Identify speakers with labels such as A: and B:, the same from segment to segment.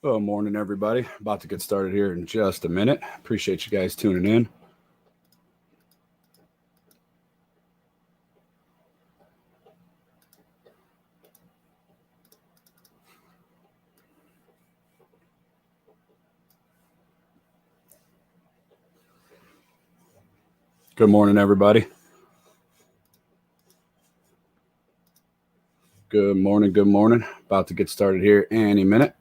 A: Good morning, everybody. About to get started here in just a minute. Appreciate you guys tuning in. Good morning, everybody. Good morning. Good morning. About to get started here any minute.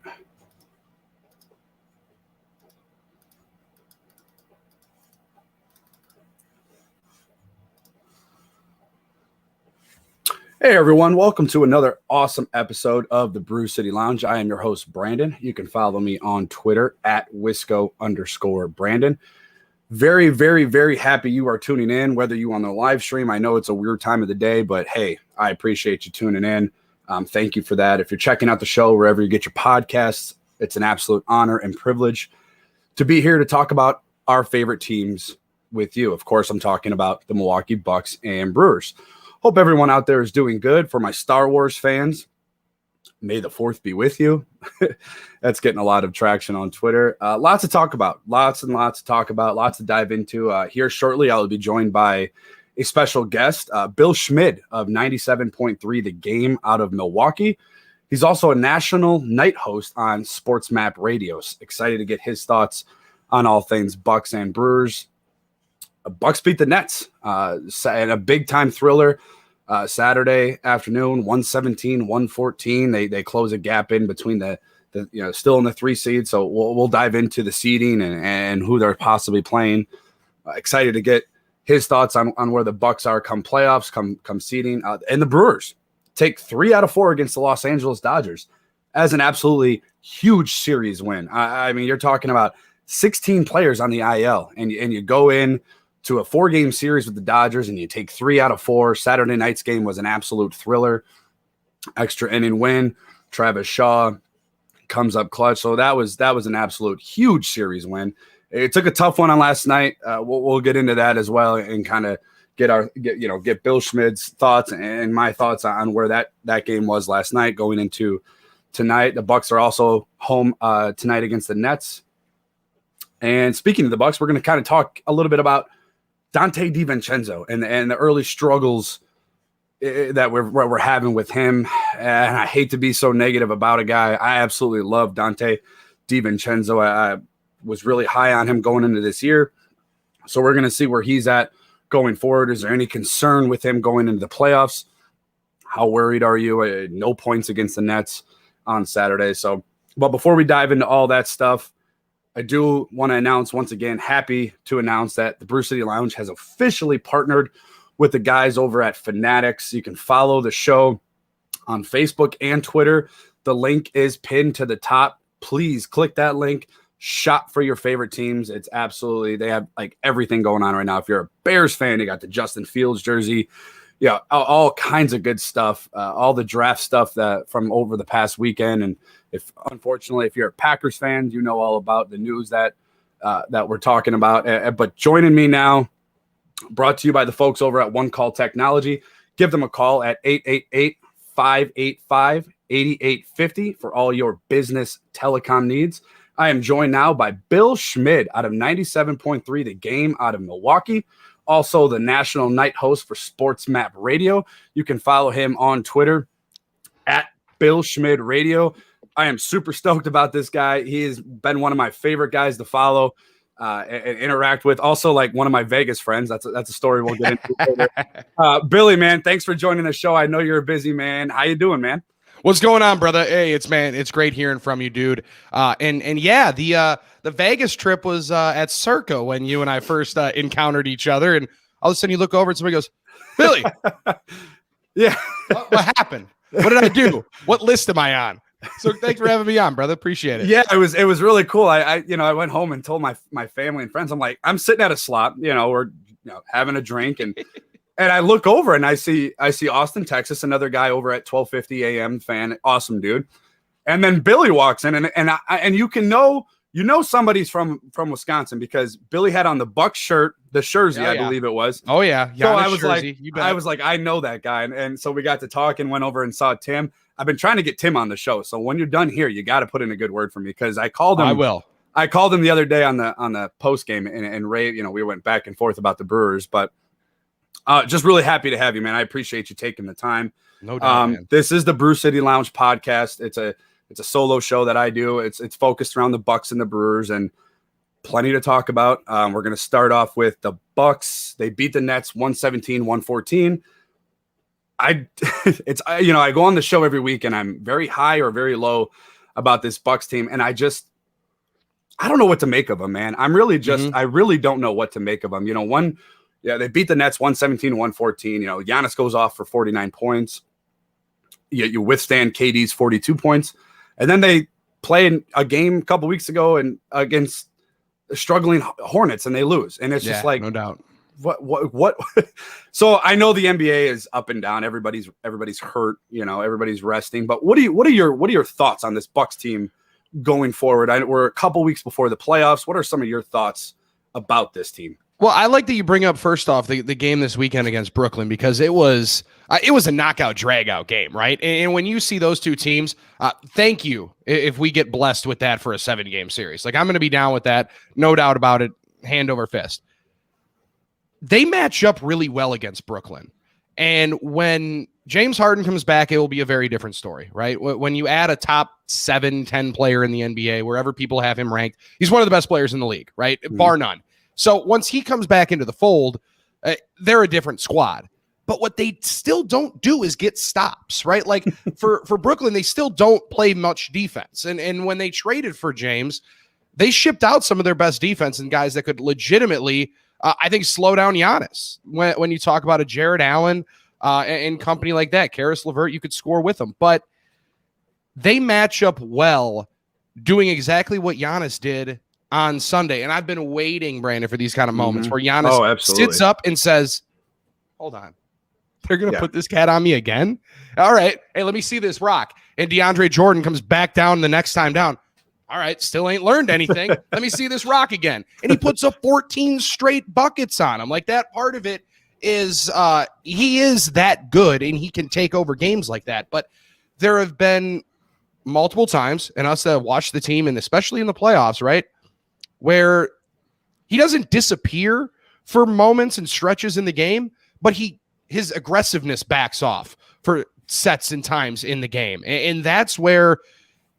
A: Hey, everyone. Welcome to another awesome episode of the Brew City Lounge. I am your host, Brandon. You can follow me on Twitter at Wisco_Brandon. Very, very, very happy you are tuning in, whether you on the live stream. I know it's a weird time of the day, but hey, I appreciate you tuning in. Thank you for that. If you're checking out the show, wherever you get your podcasts, it's an absolute honor and privilege to be here to talk about our favorite teams with you. Of course, I'm talking about the Milwaukee Bucks and Brewers. Hope everyone out there is doing good. For my Star Wars fans, may the 4th be with you. That's getting a lot of traction on Twitter. Lots to talk about. Lots and lots to talk about. Lots to dive into. Here shortly, I will be joined by a special guest, Bill Schmid of 97.3 The Game out of Milwaukee. He's also a national night host on Sports Map Radio. Excited to get his thoughts on all things Bucks and Brewers. Bucks beat the Nets in a big-time thriller Saturday afternoon, 117-114. They close a gap in between the still in the 3 seed. So we'll dive into the seeding and who they're possibly playing. Excited to get his thoughts on where the Bucks are come playoffs, come seeding. And the Brewers take 3 out of 4 against the Los Angeles Dodgers as an absolutely huge series win. I mean, you're talking about 16 players on the IL, and you go in to a 4-game series with the Dodgers, and you take 3 out of 4. Saturday night's game was an absolute thriller. Extra inning win. Travis Shaw comes up clutch. So that was an absolute huge series win. It took a tough one on last night. We'll get into that as well and kind of get Bill Schmid's thoughts and my thoughts on where that game was last night going into tonight. The Bucks are also home tonight against the Nets. And speaking of the Bucks, we're going to kind of talk a little bit about Donte DiVincenzo and the early struggles that we're having with him. And I hate to be so negative about a guy. I absolutely love Donte DiVincenzo. I was really high on him going into this year. So we're going to see where he's at going forward. Is there any concern with him going into the playoffs? How worried are you? No points against the Nets on Saturday. But before we dive into all that stuff, I do want to announce once again, happy to announce that the Brew City Lounge has officially partnered with the guys over at Fanatics. You can follow the show on Facebook and Twitter. The link is pinned to the top. Please click that link. Shop for your favorite teams. It's absolutely, they have like everything going on right now. If you're a Bears fan, you got the Justin Fields jersey. Yeah, all kinds of good stuff. All the draft stuff that from over the past weekend. And unfortunately, if you're a Packers fan, you know all about the news that we're talking about. But joining me now, brought to you by the folks over at One Call Technology. Give them a call at 888-585-8850 for all your business telecom needs. I am joined now by Bill Schmid out of 97.3 The Game out of Milwaukee. Also the national night host for Sports Map Radio. You can follow him on Twitter at Bill Schmid Radio. I am super stoked about this guy. He has been one of my favorite guys to follow and interact with. Also, like one of my Vegas friends. That's a story we'll get into later. Billy, man, thanks for joining the show. I know you're a busy man. How you doing, man?
B: What's going on, brother? Hey, it's great hearing from you, dude. And yeah, the Vegas trip was at Circa when you and I first encountered each other, and all of a sudden you look over and somebody goes, "Billy,
A: yeah,
B: what happened? What did I do? What list am I on?" So thanks for having me on, brother. Appreciate it.
A: Yeah, it was really cool. I went home and told my family and friends. I'm like, I'm sitting at a slot, we're having a drink and. And I look over and I see Austin, Texas, another guy over at 12:50 a.m. fan, awesome dude. And then Billy walks in and you can know somebody's from Wisconsin because Billy had on the Bucks shirt, the jersey, I believe it was.
B: Oh yeah,
A: so I was like, I know that guy, and so we got to talk and went over and saw Tim. I've been trying to get Tim on the show. So when you're done here, you got to put in a good word for me, because I called him.
B: I will.
A: I called him the other day on the post game, and Ray, you know, we went back and forth about the Brewers, but just really happy to have you, man. I appreciate you taking the time.
B: No doubt, man.
A: This is the Brew City Lounge podcast. It's a solo show that I do. It's focused around the Bucks and the Brewers, and plenty to talk about. We're going to start off with the Bucks. They beat the Nets 117-114. I go on the show every week, and I'm very high or very low about this Bucks team, and I don't know what to make of them, man. I really don't know what to make of them. You know, they beat the Nets 117-114. You know, Giannis goes off for 49 points. You withstand KD's 42 points, and then they play a game a couple weeks ago and against struggling Hornets, and they lose. And it's just like,
B: no doubt.
A: What? So I know the NBA is up and down. Everybody's hurt. You know, everybody's resting. But what are your thoughts on this Bucks team going forward? We're a couple weeks before the playoffs. What are some of your thoughts about this team?
B: Well, I like that you bring up, first off, the game this weekend against Brooklyn, because it was a knockout drag-out game, right? And when you see those two teams, thank you if we get blessed with that for a 7-game series. Like, I'm going to be down with that, no doubt about it, hand over fist. They match up really well against Brooklyn. And when James Harden comes back, it will be a very different story, right? When you add a top 7-10 player in the NBA, wherever people have him ranked, he's one of the best players in the league, right? Mm-hmm. Bar none. So once he comes back into the fold, they're a different squad. But what they still don't do is get stops, right? Like for Brooklyn, they still don't play much defense. And when they traded for James, they shipped out some of their best defense and guys that could legitimately, I think, slow down Giannis. When you talk about a Jared Allen and company like that, Karis LeVert, you could score with them. But they match up well doing exactly what Giannis did on Sunday. And I've been waiting, Brandon, for these kind of moments where Giannis sits up and says, hold on, they're going to put this cat on me again? All right, hey, let me see this rock. And DeAndre Jordan comes back down the next time down. All right, still ain't learned anything. Let me see this rock again. And he puts up 14 straight buckets on him. Like, that part of it is he is that good, and he can take over games like that. But there have been multiple times, and us that watch the team, and especially in the playoffs, right, where he doesn't disappear for moments and stretches in the game, but his aggressiveness backs off for sets and times in the game. And that's where,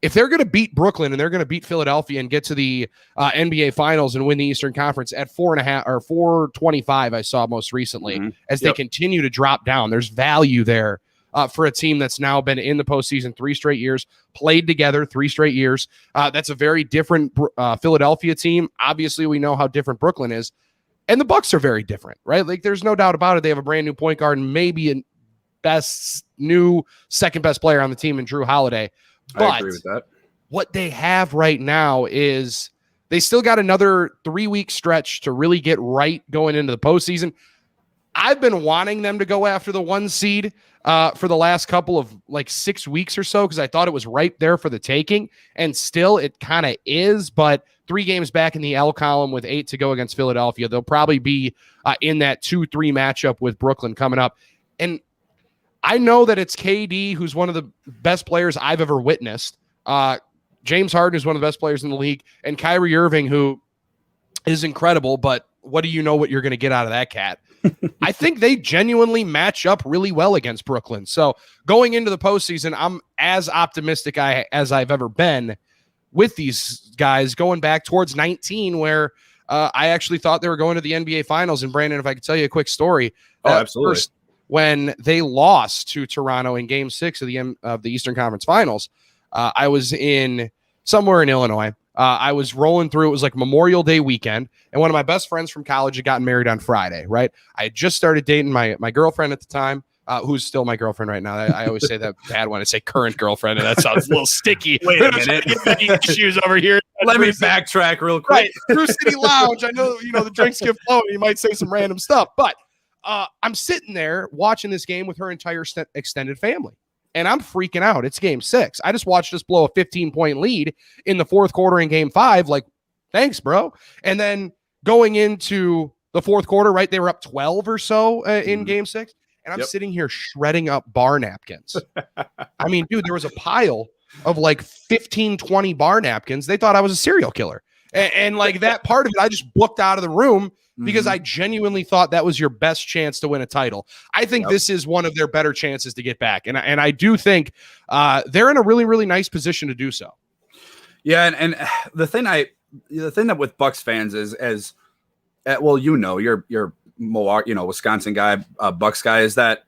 B: if they're going to beat Brooklyn and they're going to beat Philadelphia and get to the NBA Finals and win the Eastern Conference at 4.5 or 425, I saw most recently, as they continue to drop down, there's value there for a team that's now been in the postseason 3 straight years, played together 3 straight years. That's a very different Philadelphia team. Obviously, we know how different Brooklyn is, and the Bucks are very different, right? Like, there's no doubt about it. They have a brand new point guard and maybe a second best player on the team in Drew Holiday. But
A: I agree with that.
B: What they have right now is they still got another 3-week stretch to really get right going into the postseason. I've been wanting them to go after the 1 seed for the last couple of 6 weeks or so, because I thought it was right there for the taking, and still it kind of is. But 3 games back in the L column with 8 to go against Philadelphia. They'll probably be in that 2-3 matchup with Brooklyn coming up. And I know that it's KD, who's one of the best players I've ever witnessed. James Harden is one of the best players in the league, and Kyrie Irving, who is incredible, but what do you know what you're going to get out of that cat? I think they genuinely match up really well against Brooklyn. So going into the postseason, I'm as optimistic as I've ever been with these guys, going back towards 19, where I actually thought they were going to the NBA Finals. And Brandon, if I could tell you a quick story.
A: Absolutely.
B: First, when they lost to Toronto in Game 6 of the Eastern Conference Finals, I was somewhere in Illinois. I was rolling through. It was like Memorial Day weekend, and one of my best friends from college had gotten married on Friday, right? I had just started dating my girlfriend at the time, who's still my girlfriend right now. I always say that bad when I say current girlfriend, and that sounds a little sticky.
A: Wait a minute.
B: Issues over here.
A: Let me backtrack real quick.
B: Right. Brew City Lounge. I know, the drinks get flowing. You might say some random stuff, but I'm sitting there watching this game with her entire extended family. And I'm freaking out. It's Game 6. I just watched us blow a 15-point lead in the fourth quarter in Game 5. Like, thanks, bro. And then going into the fourth quarter, right, they were up 12 or so in Game 6. and I'm
A: Yep.
B: sitting here shredding up bar napkins. I mean, dude, there was a pile of like 15, 20 bar napkins. They thought I was a serial killer. And like that part of it, I just booked out of the room because I genuinely thought that was your best chance to win a title. I think this is one of their better chances to get back. And I do think they're in a really, really nice position to do so.
A: Yeah. And the thing that with Bucks fans is well, you're Milwaukee, Wisconsin guy, Bucks guy, is that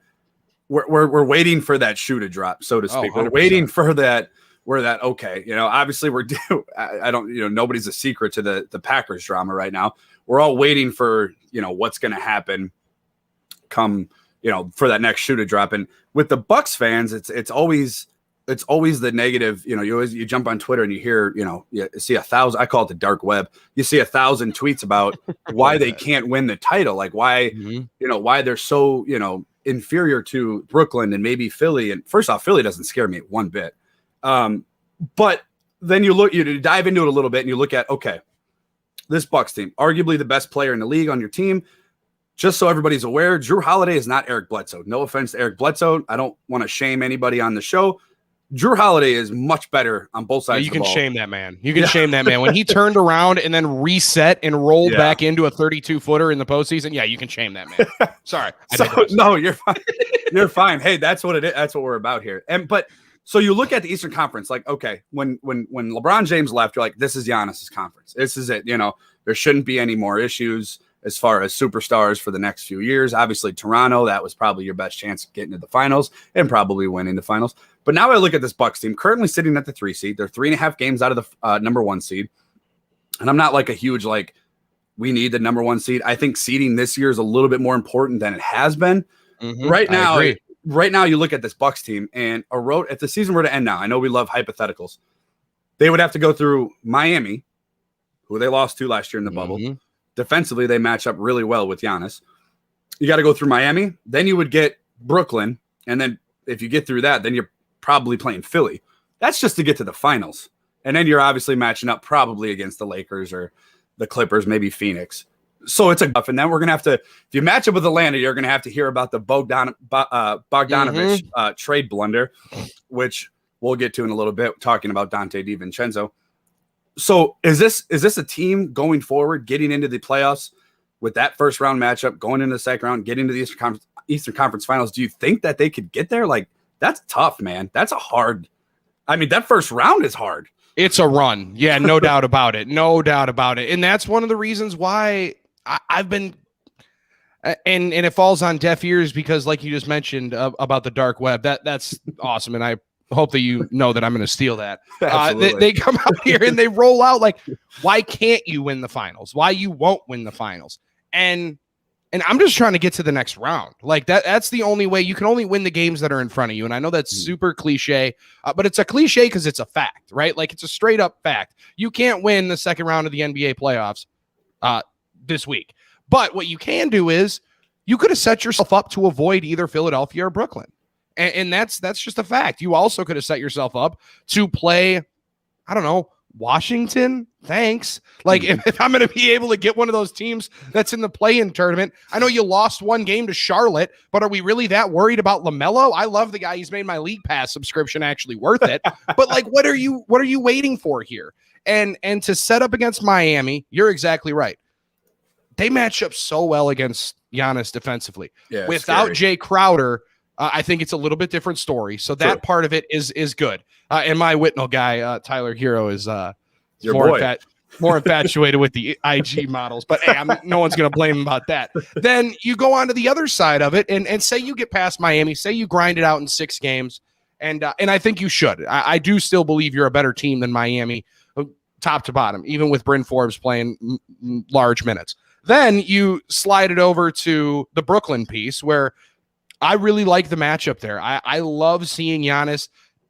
A: we're waiting for that shoe to drop, so to speak. We're waiting for that. Okay, obviously we're due. I don't, nobody's a secret to the Packers drama right now. We're all waiting for, what's going to happen come, for that next shoe to drop. And with the Bucks fans, it's always the negative. You jump on Twitter and you hear, you see 1,000, I call it the dark web. You see 1,000 tweets about why they can't win the title. Like why, why they're so, inferior to Brooklyn and maybe Philly. And first off, Philly doesn't scare me one bit. But then you dive into it a little bit and you look at, okay, this Bucks team, arguably the best player in the league on your team. Just so everybody's aware, Drew Holiday is not Eric Bledsoe. No offense to Eric Bledsoe. I don't want to shame anybody on the show. Drew Holiday is much better on both sides.
B: You can shame that man. You can shame that man. When he turned around and then reset and rolled back into a 32-footer in the postseason, you can shame that man. Sorry.
A: No, you're fine. You're fine. Hey, that's what it is. That's what we're about here. So you look at the Eastern Conference, like, okay, when LeBron James left, you're like, this is Giannis's conference. This is it. There shouldn't be any more issues as far as superstars for the next few years. Obviously, Toronto, that was probably your best chance of getting to the finals and probably winning the finals. But now I look at this Bucks team currently sitting at the 3 seed. They're 3.5 games out of the number 1 seed. And I'm not like a huge, we need the number 1 seed. I think seeding this year is a little bit more important than it has been. Right now, you look at this Bucks team and if the season were to end now, I know we love hypotheticals. They would have to go through Miami, who they lost to last year in the bubble. Defensively, they match up really well with Giannis. You got to go through Miami. Then you would get Brooklyn. And then if you get through that, then you're probably playing Philly. That's just to get to the finals. And then you're obviously matching up probably against the Lakers or the Clippers, maybe Phoenix. So it's and then we're going to have to, if you match up with Atlanta, you're going to have to hear about the Bogdanovich trade blunder, which we'll get to in a little bit, talking about Dante DiVincenzo. So is this a team going forward, getting into the playoffs with that first round matchup, going into the second round, getting into the Eastern Conference Finals? Do you think that they could get there? Like, that's tough, man. That's that first round is hard.
B: It's a run. Yeah, no doubt about it. No doubt about it. And that's one of the reasons why I've been, and it falls on deaf ears because, like you just mentioned about the dark web, that's awesome. And I hope that you know that I'm going to steal that. They come out here and they roll out like, why can't you win the finals? Why you won't win the finals? And I'm just trying to get to the next round. Like that's the only way. You can only win the games that are in front of you. And I know that's super cliche, but it's a cliche because it's a fact, right? Like it's a straight up fact. You can't win the second round of the NBA playoffs this week. But what you can do is you could have set yourself up to avoid either Philadelphia or Brooklyn. And that's just a fact. You also could have set yourself up to play, I don't know, Washington. Thanks. Like if I'm going to be able to get one of those teams that's in the play-in tournament, I know you lost one game to Charlotte, but are we really that worried about LaMelo? I love the guy. He's made my League Pass subscription actually worth it. But like, what are you waiting for here? And to set up against Miami, you're exactly right. They match up so well against Giannis defensively. Yeah, without Jay Crowder, I think it's a little bit different story. So that part of it is good. And my Whitnell guy, Tyler Hero, is more infatuated with the IG models. But hey, no one's going to blame him about that. Then you go on to the other side of it and say you get past Miami, say you grind it out in 6 games. And I think you should. I do still believe you're a better team than Miami, top to bottom, even with Bryn Forbes playing large minutes. Then you slide it over to the Brooklyn piece where I really like the matchup there. I love seeing Giannis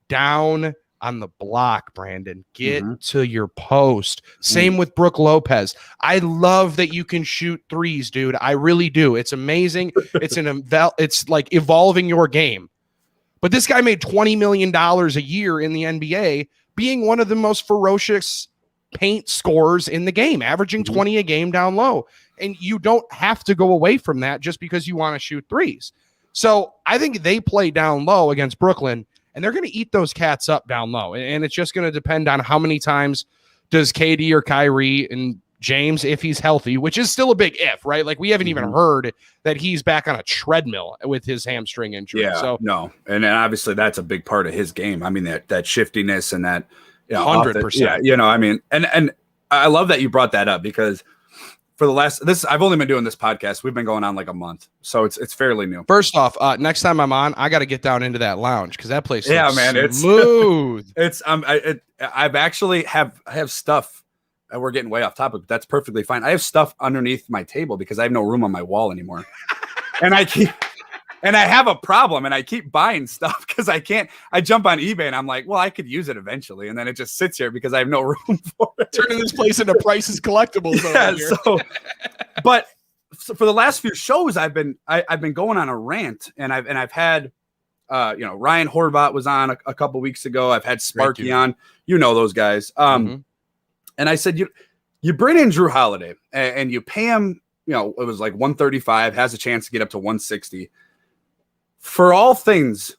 B: down on the block, Brandon. Get to your post. Same with Brook Lopez. I love that you can shoot threes, dude. I really do. It's amazing. It's like evolving your game. But this guy made $20 million a year in the NBA, being one of the most ferocious paint scorers in the game, averaging 20 a game down low. And you don't have to go away from that just because you want to shoot threes. So I think they play down low against Brooklyn, and they're going to eat those cats up down low. And it's just going to depend on how many times does KD or Kyrie and James, if he's healthy, which is still a big if, right? Like we haven't even heard that he's back on a treadmill with his hamstring injury.
A: Yeah,
B: so
A: no. And obviously that's a big part of his game. I mean, that shiftiness and that,
B: 100%.
A: Yeah, I mean, and I love that you brought that up because for I've only been doing this podcast. We've been going on like a month. So it's fairly new.
B: First off, next time I'm on, I got to get down into that lounge because that place looks
A: it's
B: smooth.
A: I've actually I have stuff. We're getting way off topic, but that's perfectly fine. I have stuff underneath my table because I have no room on my wall anymore. And I have a problem and I keep buying stuff because I jump on eBay and I'm like, well, I could use it eventually. And then it just sits here because I have no room for it.
B: Turning this place into Price's Collectibles.
A: But for the last few shows, I've been going on a rant and I've had, Ryan Horvat was on a couple weeks ago. I've had Sparky on, those guys. And I said, you bring in Drew Holiday and you pay him, it was like 135, has a chance to get up to 160. For all things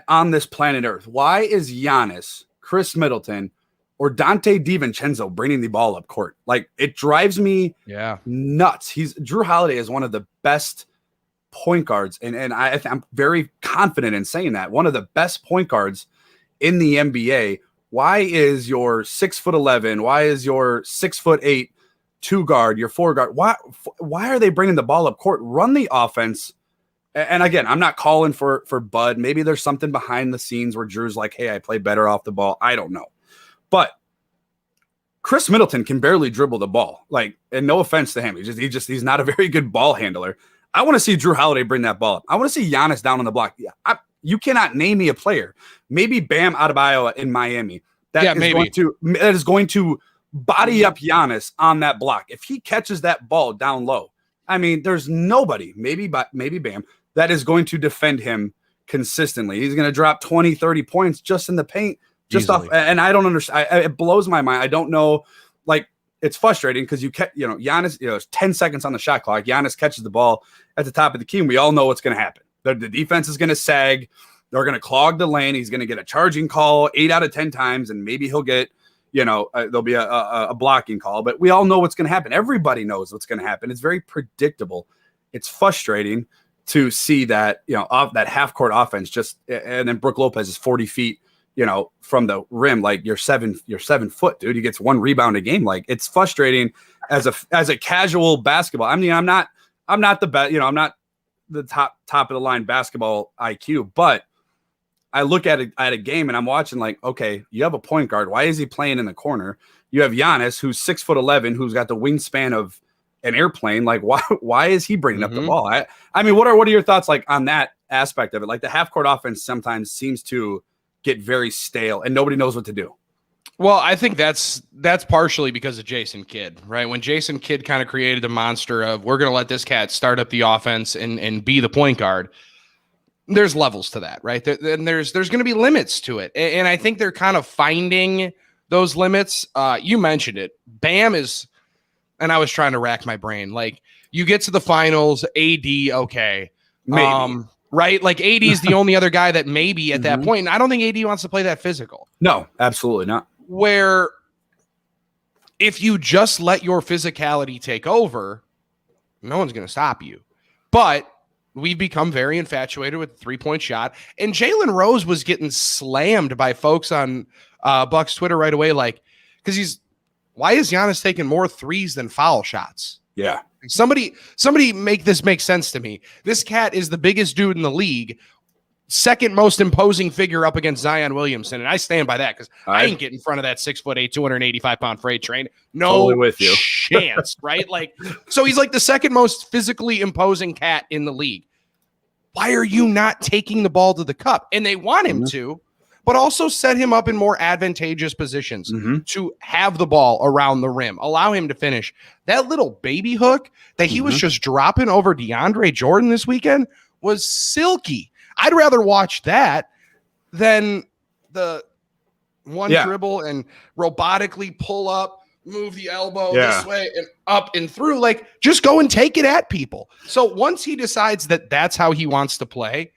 A: on this planet Earth, why is Giannis, Chris Middleton, or Dante DiVincenzo bringing the ball up court? Like, it drives me nuts. Drew Holiday is one of the best point guards, and I'm very confident in saying that. One of the best point guards in the NBA. Why is your 6'11"? Why is your 6'8" 2 guard, your 4 guard? Why are they bringing the ball up court? Run the offense. And again, I'm not calling for Bud. Maybe there's something behind the scenes where Drew's like, hey, I play better off the ball. I don't know. But Chris Middleton can barely dribble the ball. Like, and no offense to him. He's not a very good ball handler. I want to see Drew Holiday bring that ball up. I want to see Giannis down on the block. Yeah, you cannot name me a player. Maybe Bam Adebayo in Miami. That is going to body up Giannis on that block. If he catches that ball down low, I mean, there's nobody, maybe Bam, that is going to defend him consistently. He's going to drop 20, 30 points just in the paint, just easily. And I don't understand. It blows my mind. I don't know. Like, it's frustrating because Giannis, 10 seconds on the shot clock. Giannis catches the ball at the top of the key, and we all know what's going to happen. The defense is going to sag. They're going to clog the lane. He's going to get a charging call 8 out of 10 times, and maybe he'll get, there'll be a blocking call. But we all know what's going to happen. Everybody knows what's going to happen. It's very predictable. It's frustrating to see that, off that half-court offense and then Brook Lopez is 40 feet, from the rim. Like, you're 7 foot, dude. He gets 1 rebound a game. Like, it's frustrating as a casual basketball. I mean, I'm not the best, I'm not the top of the line basketball IQ, but I look at a game and I'm watching like, okay, you have a point guard. Why is he playing in the corner? You have Giannis, who's 6'11", who's got the wingspan of an airplane. Like, why is he bringing up the ball? I mean, what are your thoughts like on that aspect of it? Like, the half court offense sometimes seems to get very stale and nobody knows what to do.
B: Well, I think that's partially because of Jason Kidd, right? When Jason Kidd kind of created the monster of, we're going to let this cat start up the offense and be the point guard. There's levels to that, right? And there's going to be limits to it. And I think they're kind of finding those limits. You mentioned it. Bam is, and I was trying to rack my brain. Like, you get to the finals, AD, okay.
A: Maybe.
B: Right? Like, AD is the only other guy that maybe at that point, and I don't think AD wants to play that physical.
A: No, absolutely not.
B: Where if you just let your physicality take over, no one's going to stop you. But we've become very infatuated with the 3-point shot. And Jalen Rose was getting slammed by folks on Bucks Twitter right away. Like, because why is Giannis taking more threes than foul shots?
A: Yeah.
B: Somebody make this make sense to me. This cat is the biggest dude in the league, second most imposing figure up against Zion Williamson. And I stand by that because I ain't getting in front of that 6'8", 285-pound freight train. No
A: totally with you.
B: Chance, right? Like, so he's like the second most physically imposing cat in the league. Why are you not taking the ball to the cup? And they want him to, but also set him up in more advantageous positions to have the ball around the rim, allow him to finish. That little baby hook that he was just dropping over DeAndre Jordan this weekend was silky. I'd rather watch that than the one dribble and robotically pull up, move the elbow this way and up and through. Like, just go and take it at people. So once he decides that that's how he wants to play,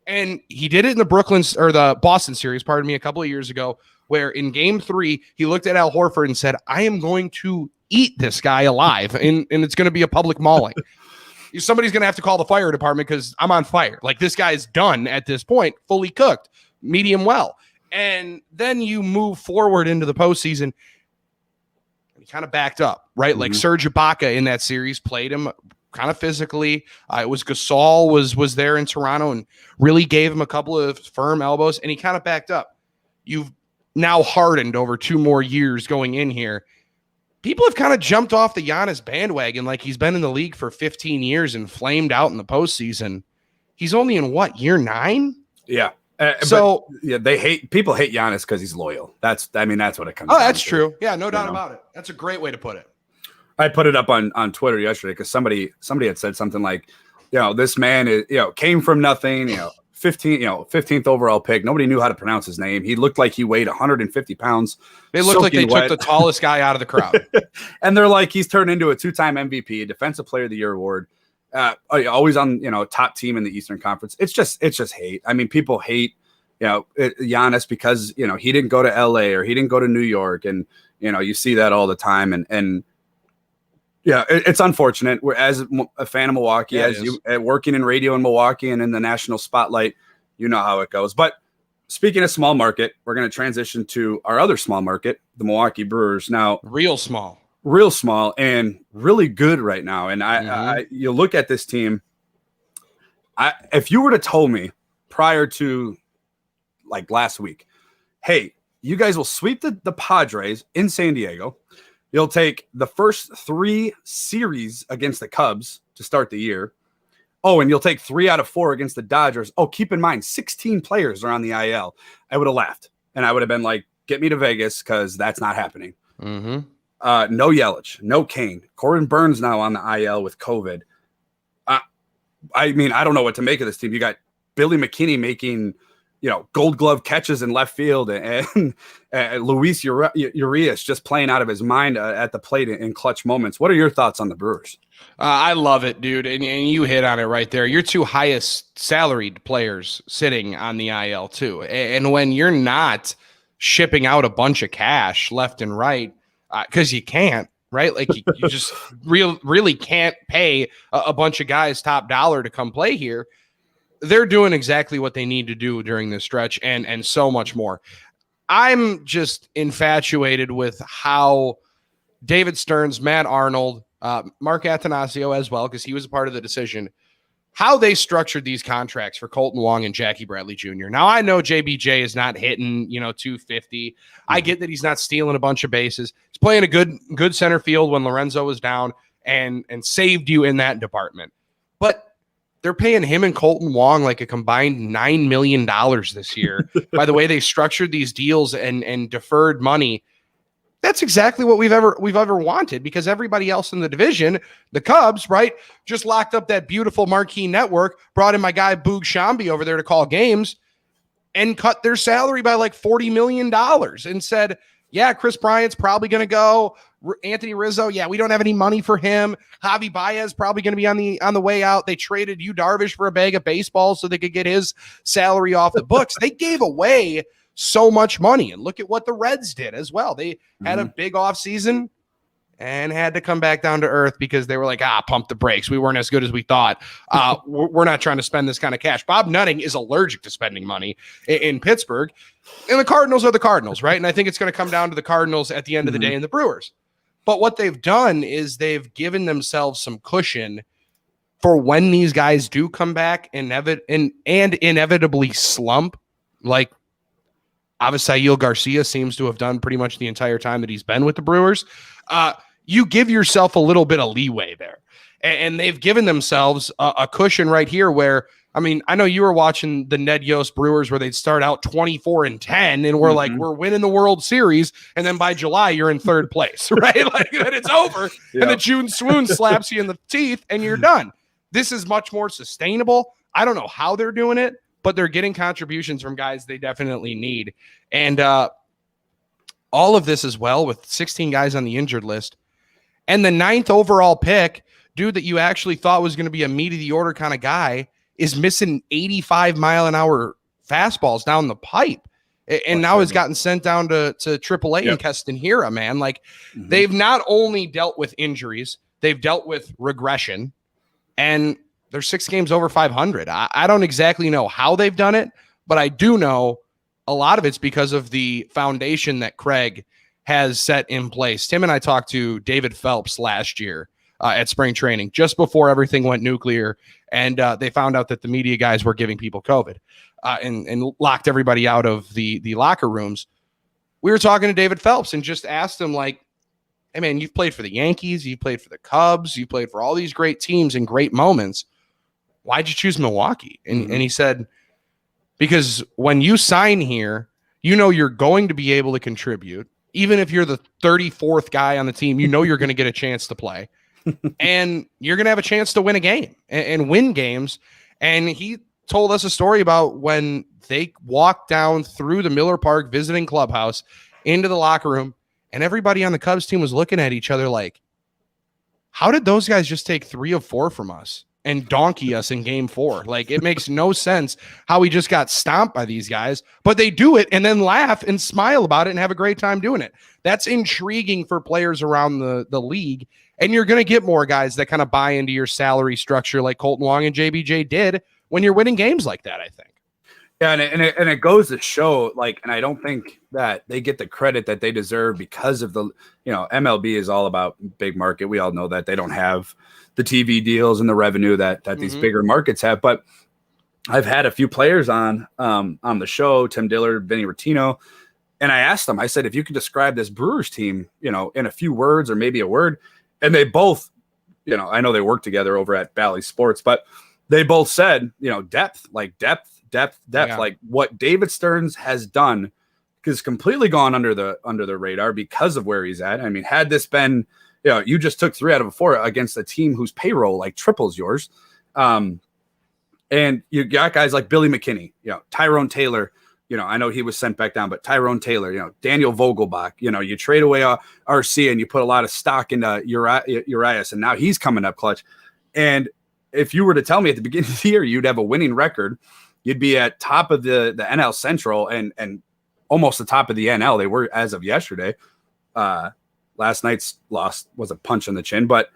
B: and he did it in the Boston series, a couple of years ago, where in game 3, he looked at Al Horford and said, I am going to eat this guy alive, and it's going to be a public mauling. Somebody's going to have to call the fire department because I'm on fire. Like, this guy is done at this point, fully cooked, medium well. And then you move forward into the postseason. He kind of backed up, right? Like Serge Ibaka in that series played him kind of physically. It was Gasol was there in Toronto and really gave him a couple of firm elbows, and he kind of backed up. You've now hardened over 2 more years going in here. People have kind of jumped off the Giannis bandwagon like he's been in the league for 15 years and flamed out in the postseason. He's only in year 9?
A: Yeah. People hate Giannis because he's loyal. That's what it comes down to.
B: That's true. Yeah, no doubt about it. That's a great way to put it.
A: I put it up on Twitter yesterday because somebody had said something like, this man is, came from nothing, 15th overall pick. Nobody knew how to pronounce his name. He looked like he weighed 150 pounds.
B: They looked like they took the tallest guy out of the crowd.
A: And they're like, he's turned into a 2-time MVP, Defensive Player of the Year award. Always on, top team in the Eastern Conference. It's just hate. I mean, people hate, Giannis because, he didn't go to LA or he didn't go to New York. And, you see that all the time. And yeah, it's unfortunate. We're, as a fan of Milwaukee, working in radio in Milwaukee and in the national spotlight, you know how it goes. But speaking of small market, we're going to transition to our other small market, the Milwaukee Brewers. Now, real small and really good right now. And you look at this team. If you were to tell me prior to like last week, hey, you guys will sweep the Padres in San Diego. You'll take the first 3 series against the Cubs to start the year. Oh, and you'll take 3 out of 4 against the Dodgers. Oh, keep in mind, 16 players are on the IL. I would have laughed. And I would have been like, get me to Vegas because that's not happening. No Yelich, no Kane. Corbin Burns now on the IL with COVID. I mean, I don't know what to make of this team. You got Billy McKinney making Gold Glove catches in left field, and Luis Urias just playing out of his mind at the plate in clutch moments. What are your thoughts on the Brewers?
B: I love it, dude. And you hit on it right there. Your 2 highest salaried players sitting on the IL too. And when you're not shipping out a bunch of cash left and right, because you can't, right? Like you just really can't pay a bunch of guys top dollar to come play here. They're doing exactly what they need to do during this stretch and so much more. I'm just infatuated with how David Stearns, Matt Arnold, Mark Attanasio as well, because he was a part of the decision, how they structured these contracts for Colton Wong and Jackie Bradley Jr. Now, I know JBJ is not hitting, 250. I get that he's not stealing a bunch of bases. He's playing a good center field when Lorenzo was down and saved you in that department. But they're paying him and Colton Wong like a combined $9 million this year. By the way, they structured these deals and deferred money. That's exactly what we've ever wanted, because everybody else in the division, the Cubs, right, just locked up that beautiful marquee network, brought in my guy Boog Shambi over there to call games, and cut their salary by like $40 million and said, yeah, Chris Bryant's probably going to go. Anthony Rizzo, yeah, we don't have any money for him. Javi Baez probably going to be on the way out. They traded Yu Darvish for a bag of baseballs so they could get his salary off the books. They gave away so much money, and look at what the Reds did as well. They had a big offseason and had to come back down to earth because they were like, pump the brakes. We weren't as good as we thought. We're not trying to spend this kind of cash. Bob Nutting is allergic to spending money in Pittsburgh, and the Cardinals are the Cardinals, right? And I think it's going to come down to the Cardinals at the end of the day and the Brewers. But what they've done is they've given themselves some cushion for when these guys do come back and inevitably slump, like Avisail Garcia seems to have done pretty much the entire time that he's been with the Brewers. You give yourself a little bit of leeway there. And they've given themselves a cushion right here where, I mean, I know you were watching the Ned Yost Brewers where they'd start out 24-10 and we're like, we're winning the World Series. And then by July, you're in 3rd place, right? Like, then it's over. Yep. And the June swoon slaps you in the teeth and you're done. This is much more sustainable. I don't know how they're doing it, but they're getting contributions from guys they definitely need. And all of this as well with 16 guys on the injured list. And the 9th overall pick, dude that you actually thought was going to be a meat of the order kind of guy, is missing 85-mile-an-hour fastballs down the pipe. And now has gotten sent down to AAA and Keston Hira, man. Like, they've not only dealt with injuries, they've dealt with regression, and they're 6 games over 500. I don't exactly know how they've done it, but I do know a lot of it's because of the foundation that Craig has set in place. Tim and I talked to David Phelps last year at spring training, just before everything went nuclear, and they found out that the media guys were giving people COVID and locked everybody out of the locker rooms. We were talking to David Phelps and just asked him, like, hey, man, you've played for the Yankees, you've played for the Cubs, you played for all these great teams in great moments. Why'd you choose Milwaukee? And he said, because when you sign here, you know you're going to be able to contribute. Even if you're the 34th guy on the team, you know you're going to get a chance to play. And you're going to have a chance to win a game and win games. And he told us a story about when they walked down through the Miller Park visiting clubhouse into the locker room, and everybody on the Cubs team was looking at each other like, how did those guys just take 3 of 4 from us and donkey us in game 4? Like, it makes no sense how we just got stomped by these guys, but they do it and then laugh and smile about it and have a great time doing it. That's intriguing for players around the league. And you're going to get more guys that kind of buy into your salary structure like Colton Wong and JBJ did when you're winning games like that, I think.
A: Yeah, and it goes to show, like, and I don't think that they get the credit that they deserve because of the, MLB is all about big market. We all know that they don't have the TV deals and the revenue that these bigger markets have. But I've had a few players on the show, Tim Dillard, Vinny Rottino, and I asked them, I said, if you could describe this Brewers team, in a few words or maybe a word, and they both, I know they work together over at Bally Sports, but they both said, depth. Yeah. Like what David Stearns has done is completely gone under the radar because of where he's at. I mean, had this been, you just took 3 out of 4 against a team whose payroll like triples yours. And you got guys like Billy McKinney, Tyrone Taylor, I know he was sent back down, but Tyrone Taylor, Daniel Vogelbach, you trade away RC and you put a lot of stock into Urias, and now he's coming up clutch. And if you were to tell me at the beginning of the year you'd have a winning record, you'd be at top of the NL Central and almost the top of the NL. They were as of yesterday. Last night's loss was a punch in the chin, but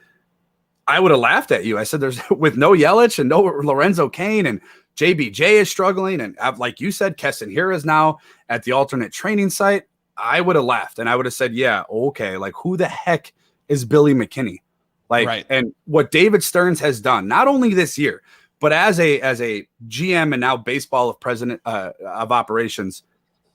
A: I would have laughed at you. I said, there's with no Yelich and no Lorenzo Cain, and JBJ is struggling. And like you said, Keston Hira is now at the alternate training site. I would have laughed and I would have said, yeah, okay. Like, who the heck is Billy McKinney? Like, right. And what David Stearns has done, not only this year, but as a GM and now baseball president of operations,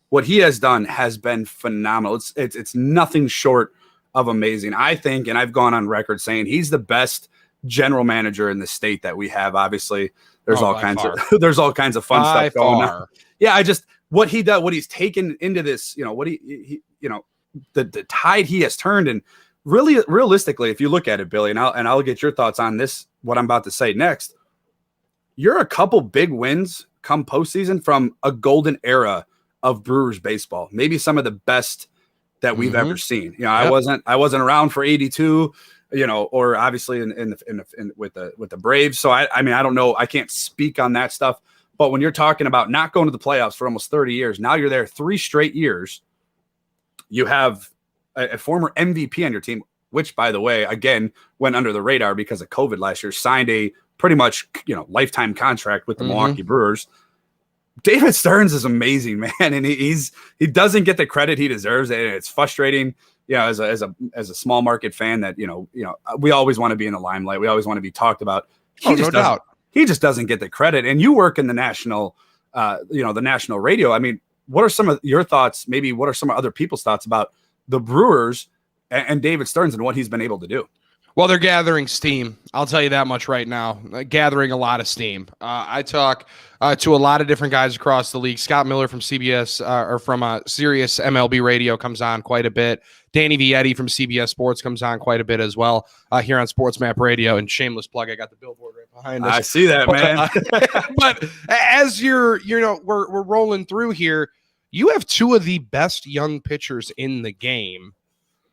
A: what he has done has been phenomenal. It's nothing short of amazing, I think. And I've gone on record saying he's the best general manager in the state that we have. Obviously, there's all kinds of fun stuff going on. Yeah, what he does, what he's taken into this, the tide he has turned. And really, realistically, if you look at it, Billy, and I'll get your thoughts on this, what I'm about to say next. You're a couple big wins come postseason from a golden era of Brewers baseball, maybe some of the best that we've ever seen. Yep. I wasn't around for 82, or obviously with the Braves. So I mean, I don't know. I can't speak on that stuff. But when you're talking about not going to the playoffs for almost 30 years, now you're there 3 straight years. You have a former MVP on your team, which, by the way, again, went under the radar because of COVID last year, signed a pretty much, lifetime contract with the Milwaukee Brewers. David Stearns is amazing, man. And he doesn't get the credit he deserves. And it's frustrating, as a small market fan that, we always want to be in the limelight. We always want to be talked about. He just doesn't get the credit. And you work in the national, the national radio. I mean, what are some of your thoughts? Maybe what are some other people's thoughts about the Brewers and David Stearns and what he's been able to do?
B: Well, they're gathering steam. I'll tell you that much right now. Gathering a lot of steam. I talk to a lot of different guys across the league. Scott Miller from CBS or from Sirius MLB Radio comes on quite a bit. Danny Vietti from CBS Sports comes on quite a bit as well here on Sports Map Radio. And shameless plug, I got the billboard right behind us.
A: I see that, man.
B: But as we're rolling through here, you have two of the best young pitchers in the game.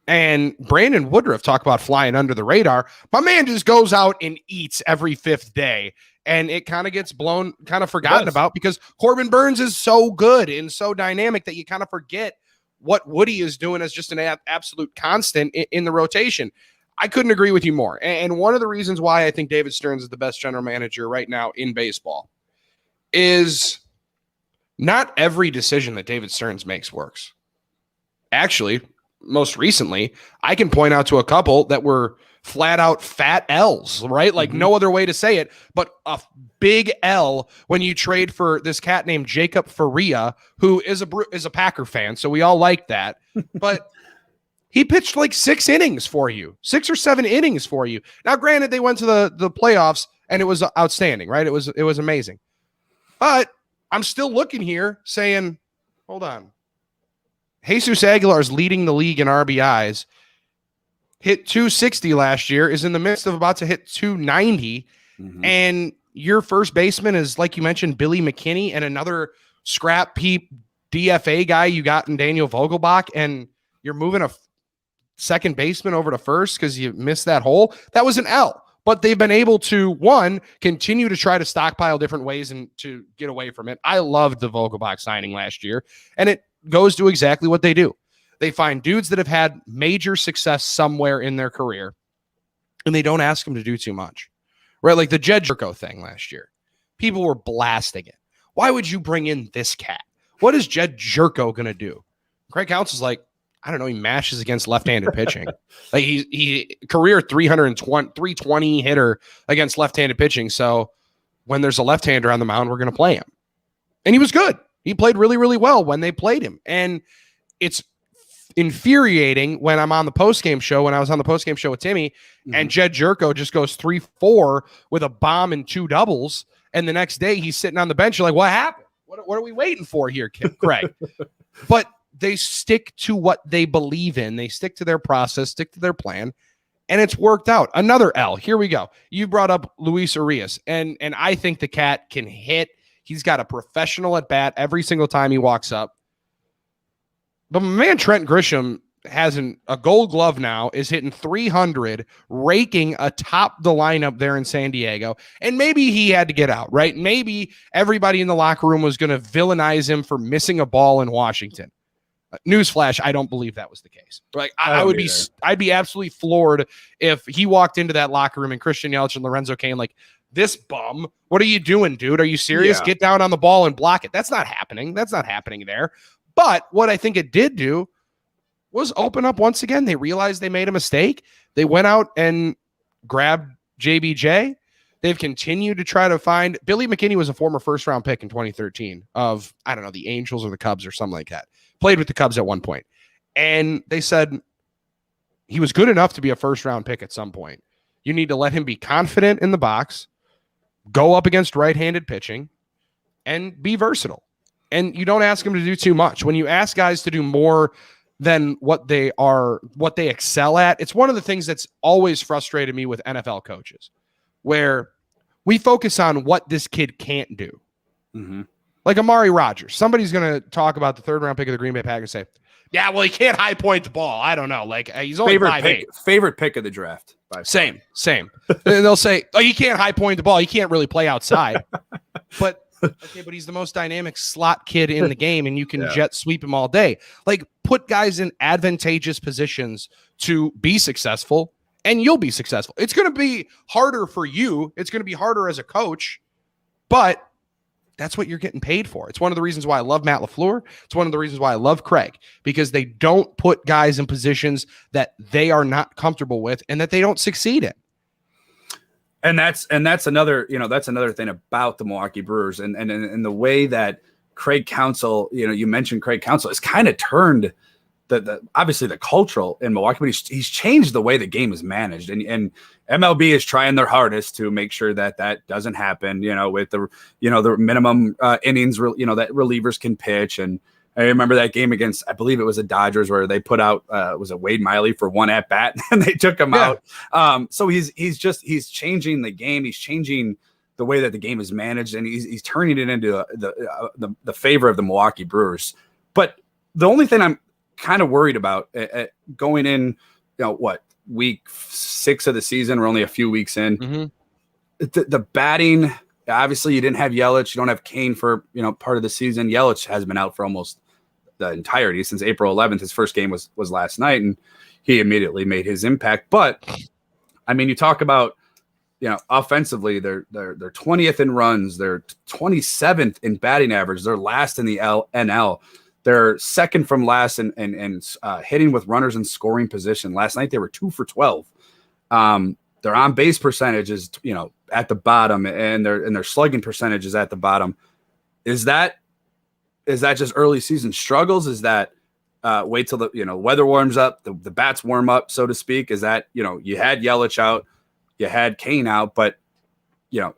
B: And Brandon Woodruff, talk about flying under the radar. My man just goes out and eats every fifth day. And it kind of gets forgotten about because Corbin Burns is so good and so dynamic that you kind of forget what Woody is doing as just an absolute constant in the rotation. I couldn't agree with you more. And one of the reasons why I think David Stearns is the best general manager right now in baseball is not every decision that David Stearns makes works. Actually, most recently, I can point out to a couple that were flat out fat L's, right? Like no other way to say it, but a big L when you trade for this cat named Jacob Faria, who is a Packer fan. So we all like that, but he pitched like 6 innings for you, 6 or 7 innings for you. Now, granted, they went to the playoffs and it was outstanding, right? It was amazing, but I'm still looking here saying, hold on. Jesus Aguilar is leading the league in RBIs. Hit 260 last year, is in the midst of about to hit 290. And your first baseman is, like you mentioned, Billy McKinney, and another scrap peep DFA guy you got in Daniel Vogelbach, and you're moving a second baseman over to first because you missed that hole. That was an L. But they've been able to, one, continue to try to stockpile different ways and to get away from it. I loved the Vogelbach signing last year, and it goes to exactly what they do. They find dudes that have had major success somewhere in their career, and they don't ask them to do too much, right? Like the Jed Jerko thing last year. People were blasting it. Why would you bring in this cat? What is Jed Jerko going to do? Craig Counsell's like, I don't know. He mashes against left-handed pitching. Like he career 320 hitter against left-handed pitching. So when there's a left-hander on the mound, we're going to play him. And he was good. He played really, really well when they played him. And it's infuriating when I'm on the postgame show, when I was on the postgame show with Timmy, and Jed Jerko just goes 3-4 with a bomb and 2 doubles. And the next day he's sitting on the bench. You're like, what happened? What are we waiting for here, Craig? But they stick to what they believe in. They stick to their process, stick to their plan, and it's worked out. Another L. Here we go. You brought up Luis Urias, and I think the cat can hit. He's got a professional at bat every single time he walks up. But my man Trent Grisham has a gold glove now, is hitting 300, raking atop the lineup there in San Diego. And maybe he had to get out, right? Maybe everybody in the locker room was going to villainize him for missing a ball in Washington. Newsflash, I don't believe that was the case. Like I'd be absolutely floored if he walked into that locker room and Christian Yelich and Lorenzo Cain like, this bum, what are you doing, dude? Are you serious? Yeah. Get down on the ball and block it. That's not happening. That's not happening there. But what I think it did do was open up once again. They realized they made a mistake. They went out and grabbed JBJ. They've continued to try to find Billy McKinney was a former first-round pick in 2013 of, I don't know, the Angels or the Cubs or something like that. Played with the Cubs at one point. And they said he was good enough to be a first-round pick at some point. You need to let him be confident in the box, go up against right-handed pitching, and be versatile. And you don't ask them to do too much. When you ask guys to do more than what they excel at, it's one of the things that's always frustrated me with NFL coaches, where we focus on what this kid can't do. Like Amari Rodgers. Somebody's going to talk about the 3rd round pick of the Green Bay Packers and say, yeah, well, he can't high point the ball. I don't know. Like he's only 5'8".
A: Favorite pick of the draft.
B: Same. And they'll say, oh, he can't high point the ball. He can't really play outside. But okay, but he's the most dynamic slot kid in the game, and you can jet sweep him all day. Like, put guys in advantageous positions to be successful, and you'll be successful. It's going to be harder for you. It's going to be harder as a coach, but that's what you're getting paid for. It's one of the reasons why I love Matt LaFleur. It's one of the reasons why I love Craig, because they don't put guys in positions that they are not comfortable with and that they don't succeed in.
A: And that's another, that's another thing about the Milwaukee Brewers and the way that Craig Counsell, you mentioned Craig Counsell, has kind of turned the obviously the cultural in Milwaukee, but he's changed the way the game is managed, and MLB is trying their hardest to make sure that doesn't happen, with the minimum innings, that relievers can pitch. And I remember that game against, I believe it was the Dodgers, where they put out, was it Wade Miley for 1 at bat and they took him out. So he's changing the game. He's changing the way that the game is managed, and he's turning it into the favor of the Milwaukee Brewers. But the only thing I'm kind of worried about going in, week 6 of the season, we're only a few weeks in.
B: Mm-hmm.
A: The batting, obviously you didn't have Yelich. You don't have Kane for, part of the season. Yelich has been out for almost the entirety since April 11th. His first game was last night, and he immediately made his impact. But I mean, you talk about, offensively, they're 20th in runs. They're 27th in batting average. They're last in the NL. They're second from last in hitting with runners in scoring position. Last night they were 2 for 12. Their on base percentage is, at the bottom, and their slugging percentage is at the bottom. Is that just early season struggles? Is that wait till the weather warms up, the bats warm up, so to speak? Is that you had Yelich out, you had Kane out, but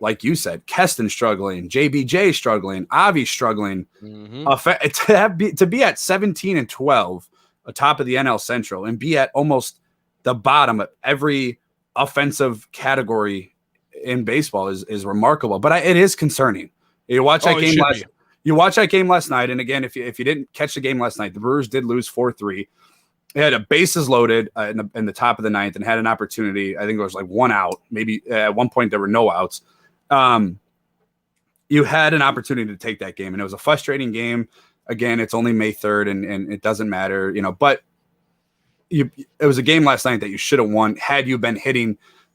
A: like you said, Keston struggling, JBJ struggling, Avi struggling. Mm-hmm. To be at 17-12, atop of the NL Central, and be at almost the bottom of every offensive category in baseball is remarkable. But it is concerning. You watch that game last. You watch that game last night, and again, if you didn't catch the game last night, the Brewers did lose 4-3. They had a bases loaded in the top of the ninth and had an opportunity. I think there was like one out. Maybe at one point there were no outs. You had an opportunity to take that game, and it was a frustrating game. Again, it's only May 3rd, and it doesn't matter, but it was a game last night that you should have won had you been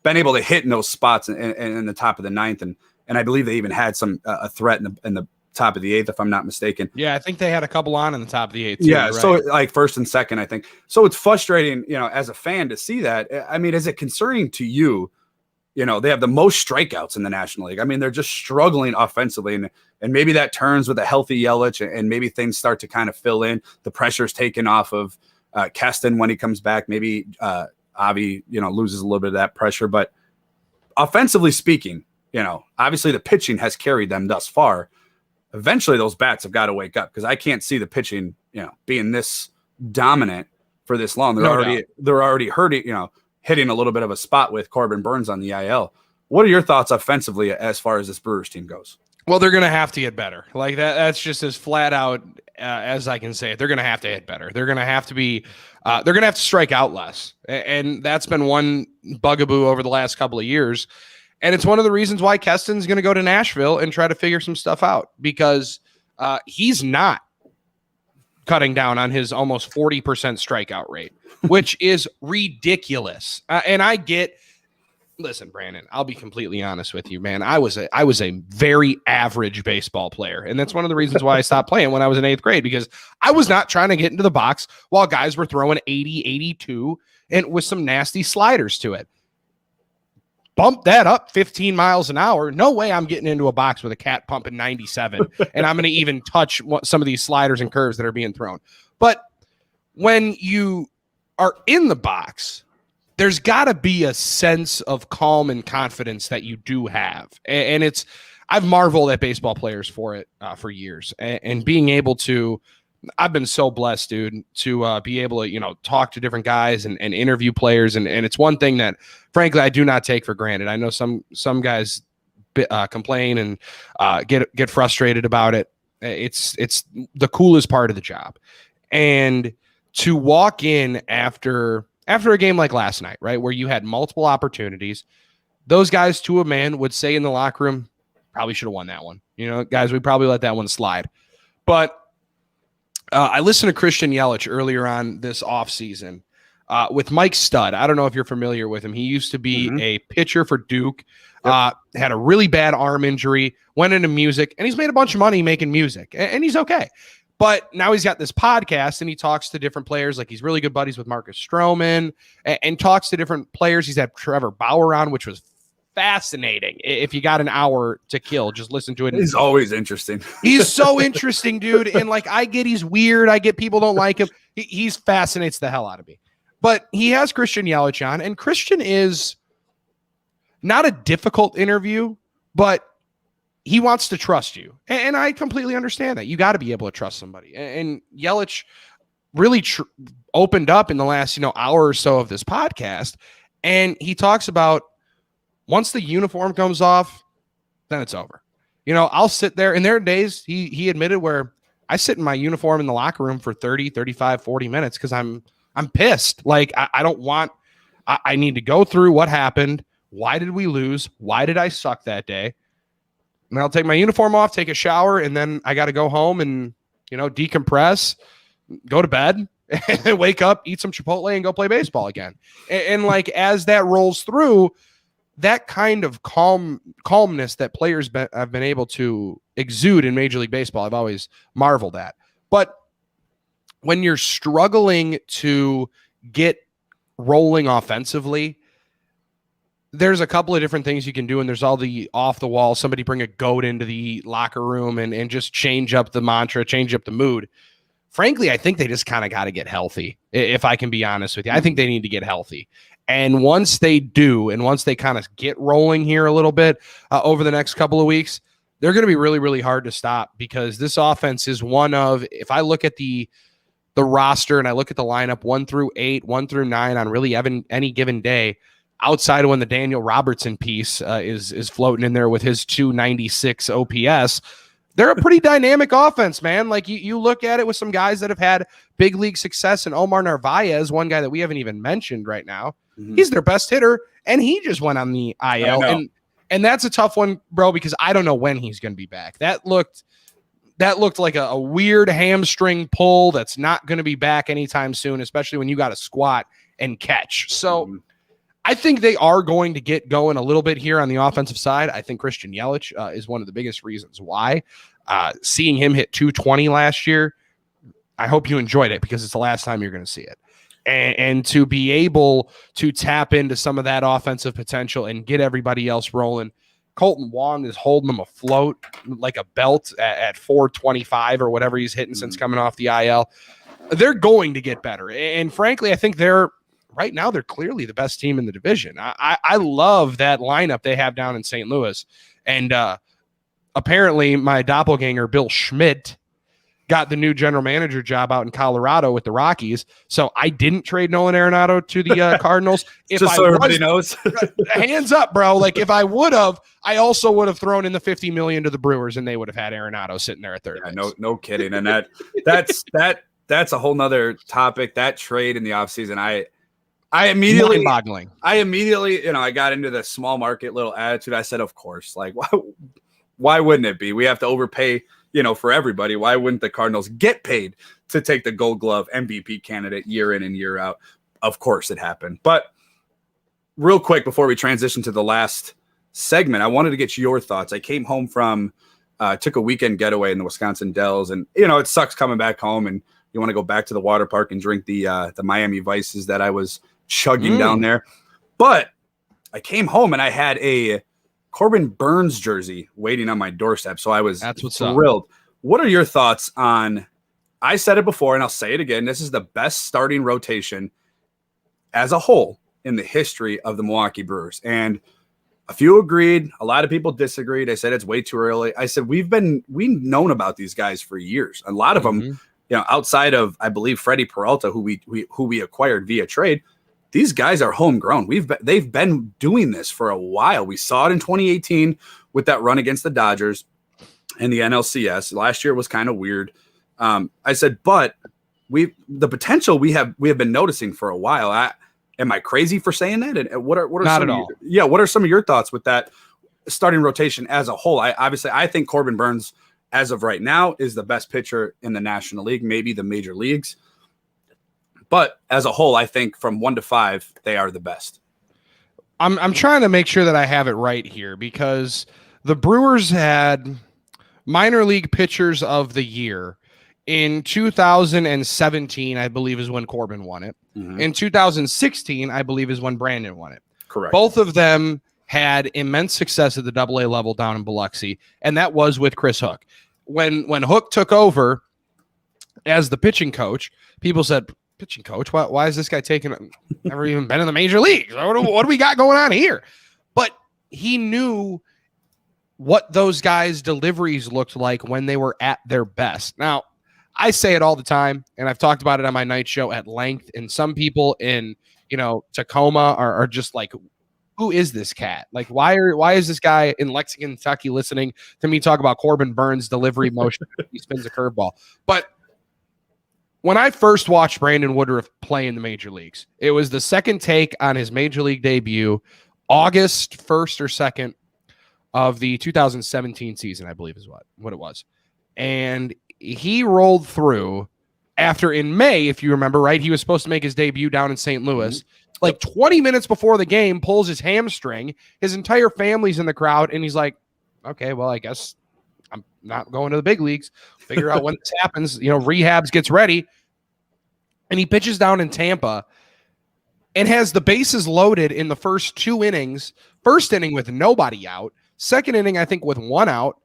A: able to hit in those spots in the top of the ninth, and I believe they even had a threat in the top of the 8th, if I'm not mistaken.
B: Yeah, I think they had a couple on in the top of the 8th.
A: Yeah,
B: right?
A: So like first and second, I think. So it's frustrating, as a fan to see that. I mean, is it concerning to you? They have the most strikeouts in the National League. I mean, they're just struggling offensively, and maybe that turns with a healthy Yelich, and maybe things start to kind of fill in. The pressure's taken off of Keston when he comes back. Maybe Avi, loses a little bit of that pressure. But offensively speaking, obviously the pitching has carried them thus far. Eventually those bats have got to wake up, because I can't see the pitching, being this dominant for this long. They're already hurting, hitting a little bit of a spot with Corbin Burns on the IL. What are your thoughts offensively as far as this Brewers team goes?
B: Well, they're going to have to get better. Like that's just as flat out as I can say it. They're going to have to hit better. They're going to have to be, they're going to have to strike out less. And that's been one bugaboo over the last couple of years. And it's one of the reasons why Keston's going to go to Nashville and try to figure some stuff out, because he's not cutting down on his almost 40% strikeout rate, which is ridiculous. And listen, Brandon, I'll be completely honest with you, man. I was a very average baseball player. And that's one of the reasons why I stopped playing when I was in 8th grade, because I was not trying to get into the box while guys were throwing 80, 82 and with some nasty sliders to it. Bump that up 15 miles an hour. No way I'm getting into a box with a cat pumping 97, and I'm going to even touch some of these sliders and curves that are being thrown. But when you are in the box, there's got to be a sense of calm and confidence that you do have. And I've marveled at baseball players for it for years, and being able to, I've been so blessed, dude, to be able to, talk to different guys and interview players. And it's one thing that, frankly, I do not take for granted. I know some guys complain and get frustrated about it. It's the coolest part of the job. And to walk in after a game like last night, right, where you had multiple opportunities, those guys to a man would say in the locker room, probably should have won that one. Guys, we probably let that one slide. But I listened to Christian Yelich earlier on this offseason with Mike Studd. I don't know if you're familiar with him. He used to be a pitcher for Duke, had a really bad arm injury, went into music, and he's made a bunch of money making music, and he's okay. But now he's got this podcast, and he talks to different players. Like, he's really good buddies with Marcus Stroman, and talks to different players. He's had Trevor Bauer on, which was fascinating. If you got an hour to kill, just listen to it.
A: He's always interesting.
B: He's so interesting, dude. And like, I get he's weird. I get people don't like him. He's fascinates the hell out of me. But he has Christian Yelich on, and Christian is not a difficult interview, but he wants to trust you. And I completely understand that. You got to be able to trust somebody. And Yelich really opened up in the last, hour or so of this podcast. And he talks about, once the uniform comes off, then it's over. I'll sit there, and there are days he admitted where I sit in my uniform in the locker room for 30, 35, 40 minutes because I'm pissed. Like I don't want, I need to go through what happened. Why did we lose? Why did I suck that day? And I'll take my uniform off, take a shower, and then I got to go home and, decompress, go to bed, and wake up, eat some Chipotle, and go play baseball again. And like, as that rolls through, that kind of calmness that players have been able to exude in Major League Baseball, I've always marveled at. But when you're struggling to get rolling offensively, there's a couple of different things you can do, and there's all the off the wall, somebody bring a goat into the locker room and just change up the mantra, change up the mood. Frankly, I think they just kind of got to get healthy, if I can be honest with you. I think they need to get healthy. And once they do, and once they kind of get rolling here a little bit over the next couple of weeks, they're going to be really, really hard to stop, because this offense is one of, if I look at the roster and I look at the lineup 1 through 8, 1 through 9 on really any given day, outside of when the Daniel Robertson piece is floating in there with his 296 OPS, they're a pretty dynamic offense, man. Like you look at it with some guys that have had big league success, and Omar Narvaez, one guy that we haven't even mentioned right now, he's their best hitter, and he just went on the IL. And that's a tough one, bro, because I don't know when he's going to be back. That looked like a weird hamstring pull that's not going to be back anytime soon, especially when you got to squat and catch. So I think they are going to get going a little bit here on the offensive side. I think Christian Yelich is one of the biggest reasons why. Seeing him hit 220 last year, I hope you enjoyed it, because it's the last time you're going to see it. And to be able to tap into some of that offensive potential and get everybody else rolling. Colton Wong is holding them afloat like a belt at 425 or whatever he's hitting since coming off the IL. They're going to get better. And frankly, I think right now they're clearly the best team in the division. I love that lineup they have down in St. Louis. And apparently my doppelganger, Bill Schmid, got the new general manager job out in Colorado with the Rockies. So I didn't trade Nolan Arenado to the Cardinals.
A: Just so everybody knows.
B: Hands up, bro. Like, if I would have, I also would have thrown in the $50 million to the Brewers, and they would have had Arenado sitting there at third.
A: Yeah, no kidding. And that's a whole nother topic. That trade in the offseason, I immediately, I got into the small market little attitude. I said, of course, like, why wouldn't it be? We have to overpay, for everybody. Why wouldn't the Cardinals get paid to take the Gold Glove MVP candidate year in and year out? Of course it happened. But real quick, before we transition to the last segment, I wanted to get your thoughts. I came home from, took a weekend getaway in the Wisconsin Dells, and, it sucks coming back home and you want to go back to the water park and drink the Miami Vices that I was chugging down there. But I came home and I had a Corbin Burnes jersey waiting on my doorstep. So I was thrilled. Up. What are your thoughts on, I said it before and I'll say it again, this is the best starting rotation as a whole in the history of the Milwaukee Brewers. And a few agreed. A lot of people disagreed. They said it's way too early. I said, we've known about these guys for years. A lot of them, outside of, I believe, Freddie Peralta, who we acquired via trade, these guys are homegrown. They've been doing this for a while. We saw it in 2018 with that run against the Dodgers and the NLCS. Last year was kind of weird. I said, but the potential we have been noticing for a while. Am I crazy for saying that? And what are
B: not at all?
A: What are some of your thoughts with that starting rotation as a whole? I think Corbin Burnes, as of right now, is the best pitcher in the National League, maybe the major leagues. But as a whole, I think from 1 to 5, they are the best.
B: I'm trying to make sure that I have it right here, because the Brewers had minor league pitchers of the year in 2017, I believe, is when Corbin won it. Mm-hmm. In 2016, I believe, is when Brandon won it.
A: Correct.
B: Both of them had immense success at the AA level down in Biloxi, and that was with Chris Hook. When Hook took over as the pitching coach, people said, pitching coach, why is this guy never even been in the major leagues? What do we got going on here? But he knew what those guys' deliveries looked like when they were at their best. Now, I say it all the time, and I've talked about it on my night show at length, and some people in Tacoma are just like who is this cat? Like, why is this guy in Lexington, Kentucky listening to me talk about Corbin Burns' delivery motion? He spins a curveball. But when I first watched Brandon Woodruff play in the major leagues, it was the second take on his major league debut, August 1st or 2nd of the 2017 season, I believe is what it was. And he rolled through after in May, if you remember, right, he was supposed to make his debut down in St. Louis. Like 20 minutes before the game, pulls his hamstring. His entire family's in the crowd, and he's like, okay, well, I guess I'm not going to the big leagues. Figure out when this happens. Rehabs gets ready. And he pitches down in Tampa and has the bases loaded in the first 2 innings. First inning with nobody out. Second inning, I think, with 1 out.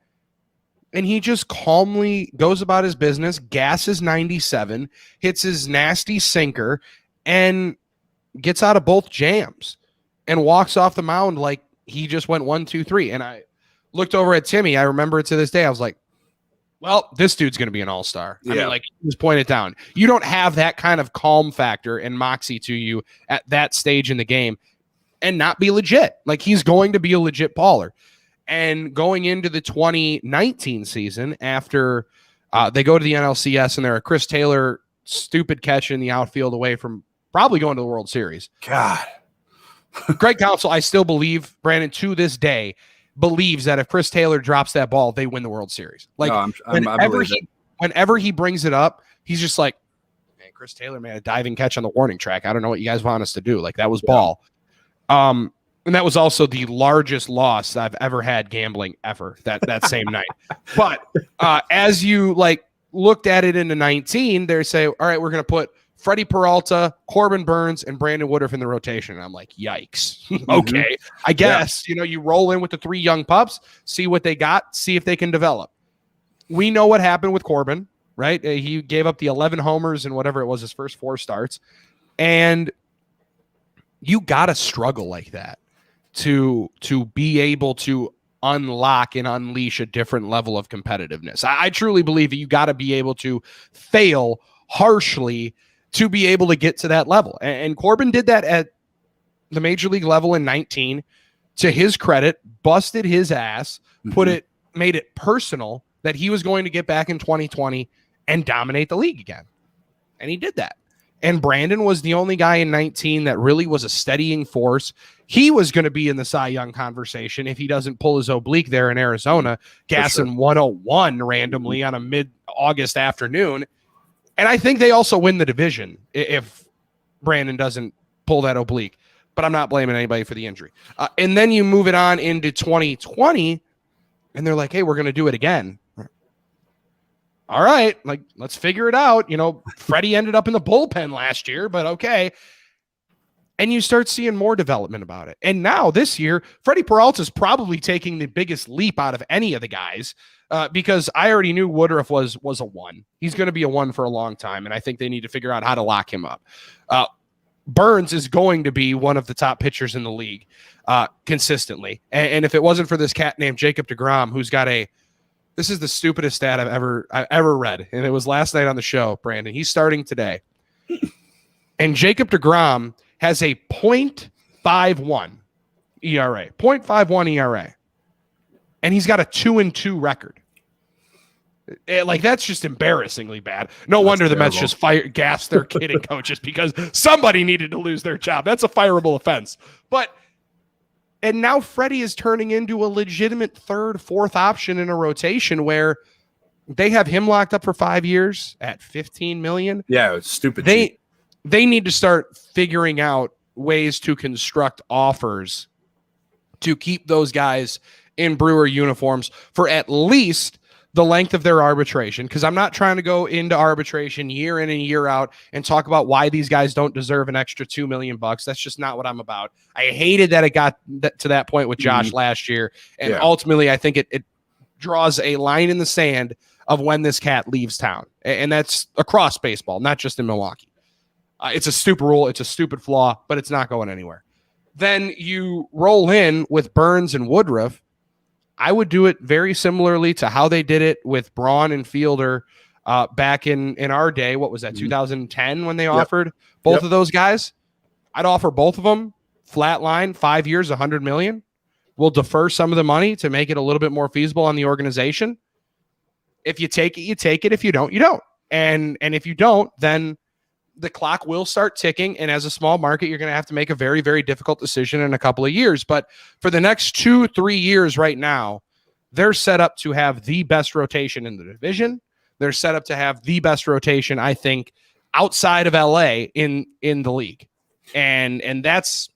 B: And he just calmly goes about his business, gasses 97, hits his nasty sinker, and gets out of both jams and walks off the mound like he just went 1, 2, 3. And I looked over at Timmy. I remember it to this day. I was like, well, this dude's going to be an all-star. I mean, like, just point it down. You don't have that kind of calm factor and moxie to you at that stage in the game and not be legit. Like, he's going to be a legit baller. And going into the 2019 season, after they go to the NLCS and they're a Chris Taylor stupid catch in the outfield away from probably going to the World Series.
A: God.
B: Greg Counsell, I still believe, Brandon, to this day, believes that if Chris Taylor drops that ball, they win the World Series. Like, whenever he brings it up, he's just like, man, Chris Taylor made a diving catch on the warning track. I don't know what you guys want us to do. Like, that was ball. And that was also the largest loss I've ever had gambling ever that same night. But as you looked at it into 19, they say, all right, we're going to put Freddie Peralta, Corbin Burns, and Brandon Woodruff in the rotation. And I'm like, yikes. Okay. I guess, you roll in with the 3 young pups, see what they got, see if they can develop. We know what happened with Corbin, right? He gave up the 11 homers and whatever it was, his first 4 starts. And you got to struggle like that to be able to unlock and unleash a different level of competitiveness. I truly believe that you got to be able to fail harshly to be able to get to that level. And Corbin did that at the major league level in 19. To his credit, busted his ass, made it personal that he was going to get back in 2020 and dominate the league again. And he did that. And Brandon was the only guy in 19 that really was a steadying force. He was going to be in the Cy Young conversation if he doesn't pull his oblique there in Arizona, gassing 101 randomly on a mid-August afternoon. And I think they also win the division if Brandon doesn't pull that oblique. But I'm not blaming anybody for the injury. And then you move it on into 2020, and they're like, hey, we're going to do it again. All right, let's figure it out. Freddie ended up in the bullpen last year, but okay. And you start seeing more development about it. And now this year, Freddie Peralta is probably taking the biggest leap out of any of the guys because I already knew Woodruff was a 1. He's going to be a 1 for a long time, and I think they need to figure out how to lock him up. Burns is going to be one of the top pitchers in the league consistently. And if it wasn't for this cat named Jacob deGrom, who's got this is the stupidest stat I've ever read, and it was last night on the show, Brandon. He's starting today. And Jacob deGrom has a .51 ERA. .51 ERA. And he's got a 2-2 record. That's just embarrassingly bad. No wonder the Mets just gassed their kidding coaches because somebody needed to lose their job. That's a fireable offense. And now Freddie is turning into a legitimate 3rd, 4th option in a rotation where they have him locked up for 5 years at $15 million.
A: Yeah, it's stupid.
B: They need to start figuring out ways to construct offers to keep those guys in Brewer uniforms for at least the length of their arbitration, because I'm not trying to go into arbitration year in and year out and talk about why these guys don't deserve an extra $2 million. That's just not what I'm about. I hated that it got to that point with Josh last year. And ultimately, I think it draws a line in the sand of when this cat leaves town. And that's across baseball, not just in Milwaukee. It's a stupid rule. It's a stupid flaw, but it's not going anywhere. Then you roll in with Burns and Woodruff. I would do it very similarly to how they did it with Braun and Fielder back in our day. What was that, 2010 when they offered both of those guys? I'd offer both of them flatline, 5 years, 100 million. We'll defer some of the money to make it a little bit more feasible on the organization. If you take it, you take it. If you don't, you don't. And if you don't, then the clock will start ticking. And as a small market, you're going to have to make a very, very difficult decision in a couple of years. But for the next 2-3 years right now, they're set up to have the best rotation in the division. They're set up to have the best rotation, I think, outside of LA in the league. And that's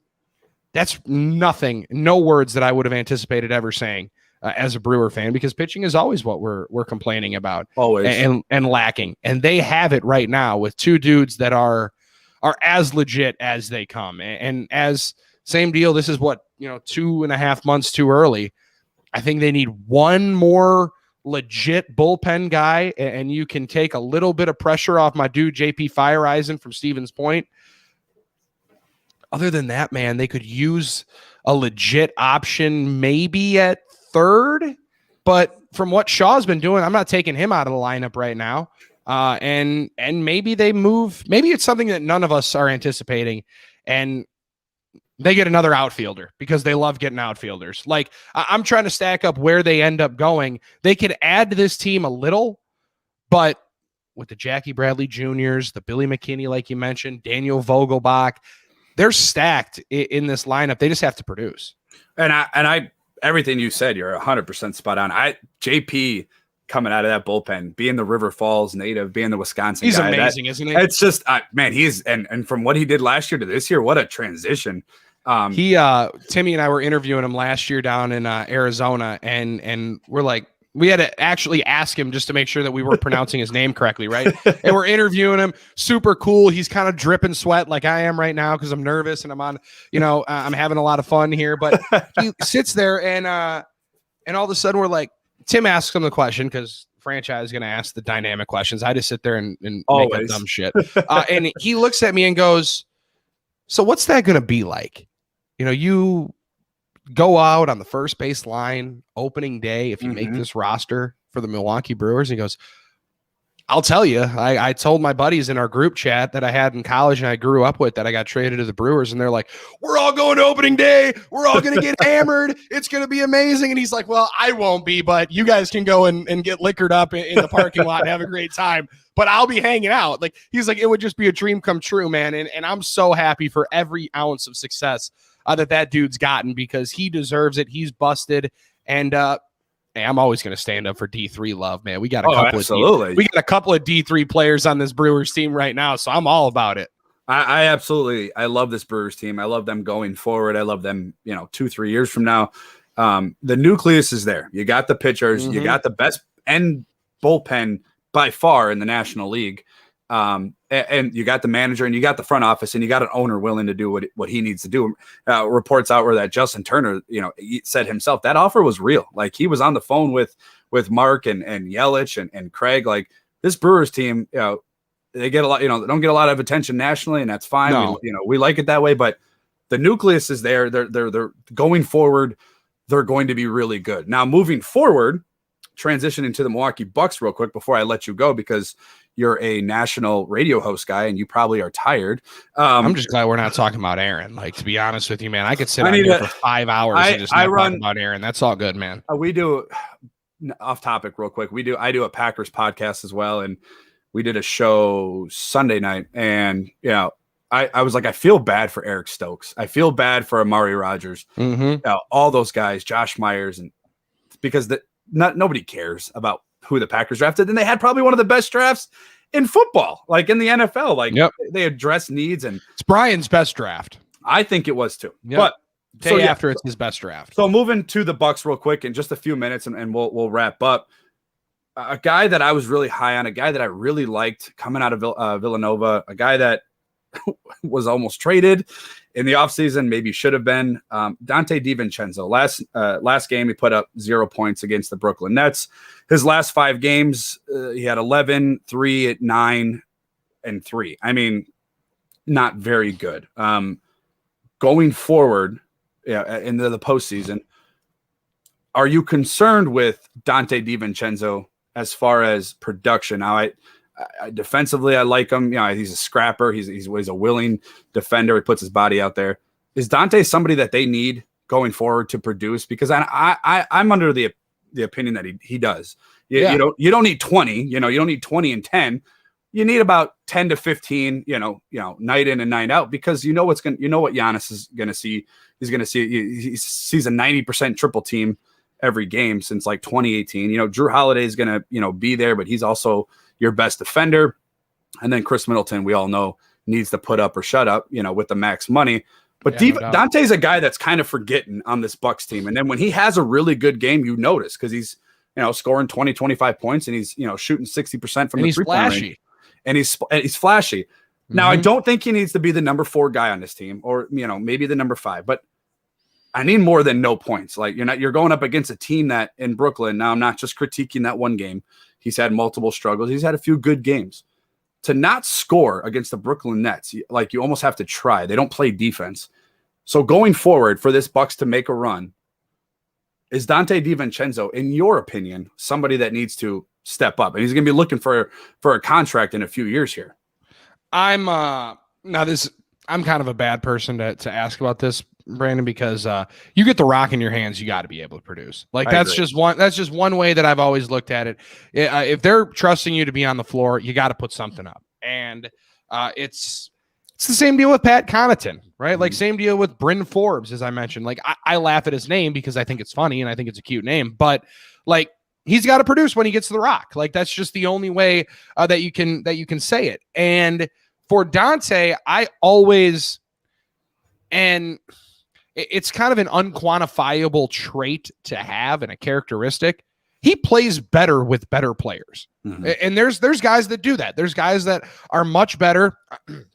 B: nothing, no words that I would have anticipated ever saying as a Brewer fan, because pitching is always what we're complaining about,
A: always,
B: and lacking. And they have it right now with two dudes that are as legit as they come. And as same deal, this is what, 2.5 months too early. I think they need one more legit bullpen guy, and you can take a little bit of pressure off my dude JP Fireeisen from Stevens Point. Other than that, man, they could use a legit option maybe at third, but from what Shaw's been doing, I'm not taking him out of the lineup right now. And maybe they move. Maybe it's something that none of us are anticipating, and they get another outfielder because they love getting outfielders. Like, I'm trying to stack up where they end up going. They could add to this team a little, but with the Jackie Bradley Juniors, the Billy McKinney, like you mentioned, Daniel Vogelbach, they're stacked in this lineup. They just have to produce.
A: And I everything you said, you're 100% spot on. JP coming out of that bullpen, being the River Falls native, being the Wisconsin
B: he's
A: guy,
B: amazing, isn't he?
A: It's just, man, he's and from what he did last year to this year, what a transition.
B: Timmy and I were interviewing him last year down in Arizona, and we're like, we had to actually ask him just to make sure that we were pronouncing his name correctly, right? And we're interviewing him, super cool. He's kind of dripping sweat like I am right now because I'm nervous and I'm on, I'm having a lot of fun here. But he sits there and all of a sudden we're like, Tim asks him the question because franchise is going to ask the dynamic questions. I just sit there and make up dumb shit. And he looks at me and goes, "So what's that going to be like? You go out on the first base line opening day if you make this roster for the Milwaukee Brewers." He goes, "I'll tell you, I told my buddies in our group chat that I had in college and I grew up with that I got traded to the Brewers, and they're like, we're all going to opening day. We're all going to get hammered. It's going to be amazing." And he's like, "Well, I won't be, but you guys can go and get liquored up in the parking lot and have a great time. But I'll be hanging out." Like, he's like, it would just be a dream come true, man. And I'm so happy for every ounce of success that dude's gotten, because he deserves it. He's busted. And hey, I'm always going to stand up for D3 love, man. We got a couple of D3 players on this Brewers team right now, so I'm all about it.
A: I absolutely, I love this Brewers team. I love them going forward. I love them, 2-3 years from now. The nucleus is there. You got the pitchers. You got the best end bullpen by far in the National League. And you got the manager and you got the front office and you got an owner willing to do what he needs to do. Reports out where that Justin Turner, he said himself that offer was real. Like, he was on the phone with Mark and Yelich and Craig. Like, this Brewers team, they get a lot, they don't get a lot of attention nationally, and that's fine.
B: No.
A: We like it that way, but the nucleus is there. They're going forward. They're going to be really good. Now, moving forward, transitioning to the Milwaukee Bucks real quick before I let you go, because you're a national radio host guy and you probably are tired.
B: I'm just glad we're not talking about Aaron. Like, to be honest with you, man, I could sit on here for 5 hours and just not talk about Aaron. That's all good, man.
A: We do, off topic real quick. I do a Packers podcast as well. And we did a show Sunday night, and, I was like, I feel bad for Eric Stokes. I feel bad for Amari Rodgers, all those guys, Josh Myers, and because nobody cares about who the Packers drafted, and they had probably one of the best drafts in football, like in the NFL. Like, they address needs, and
B: it's Brian's best draft.
A: I think it was too.
B: Yep.
A: But
B: after it's his best draft.
A: So moving to the Bucks real quick in just a few minutes, and we'll wrap up. A guy that I was really high on, a guy that I really liked coming out of Villanova, a guy that was almost traded in the offseason, maybe should have been, Dante DiVincenzo. Last game, he put up 0 points against the Brooklyn Nets. His last 5 games, he had 11, 3, 9, and 3. I mean, not very good. Going forward, into the postseason, are you concerned with Dante DiVincenzo as far as production? Now, I defensively, I like him. He's a scrapper. He's a willing defender. He puts his body out there. Is Dante somebody that they need going forward to produce? Because I'm under the opinion that he does. You don't need 20. You don't need 20 and 10. You need about 10 to 15. Night in and night out, because what Giannis is going to see. He's going to see. He sees a 90% triple team every game since like 2018. Drew Holiday is going to be there, but he's also your best defender. And then Chris Middleton, we all know, needs to put up or shut up. With the max money. But Dante's a guy that's kind of forgetting on this Bucks team. And then when he has a really good game, you notice, because he's, scoring 20, 25 points, and he's, shooting 60% from the three-point range. And he's flashy. Now, I don't think he needs to be the number 4 guy on this team, or, maybe the number 5, but I need more than no points. Like, you're going up against a team that in Brooklyn. Now, I'm not just critiquing that one game. He's had multiple struggles. He's had a few good games. To not score against the Brooklyn Nets, you almost have to try. They don't play defense. So going forward for this Bucks to make a run, is Dante DiVincenzo, in your opinion, somebody that needs to step up? And he's going to be looking for a contract in a few years here.
B: I'm kind of a bad person to ask about this, Brandon, because you get the rock in your hands, you got to be able to produce. That's just one way that I've always looked at it. If they're trusting you to be on the floor, you got to put something up. And it's the same deal with Pat Connaughton, right? Like, same deal with Bryn Forbes, as I mentioned. Like, I laugh at his name because I think it's funny and I think it's a cute name, but like, he's got to produce when he gets to the rock. Like, that's just the only way that you can say it. And for Dante, it's kind of an unquantifiable trait to have and a characteristic. He plays better with better players. And there's guys that do that. There's guys that are much better,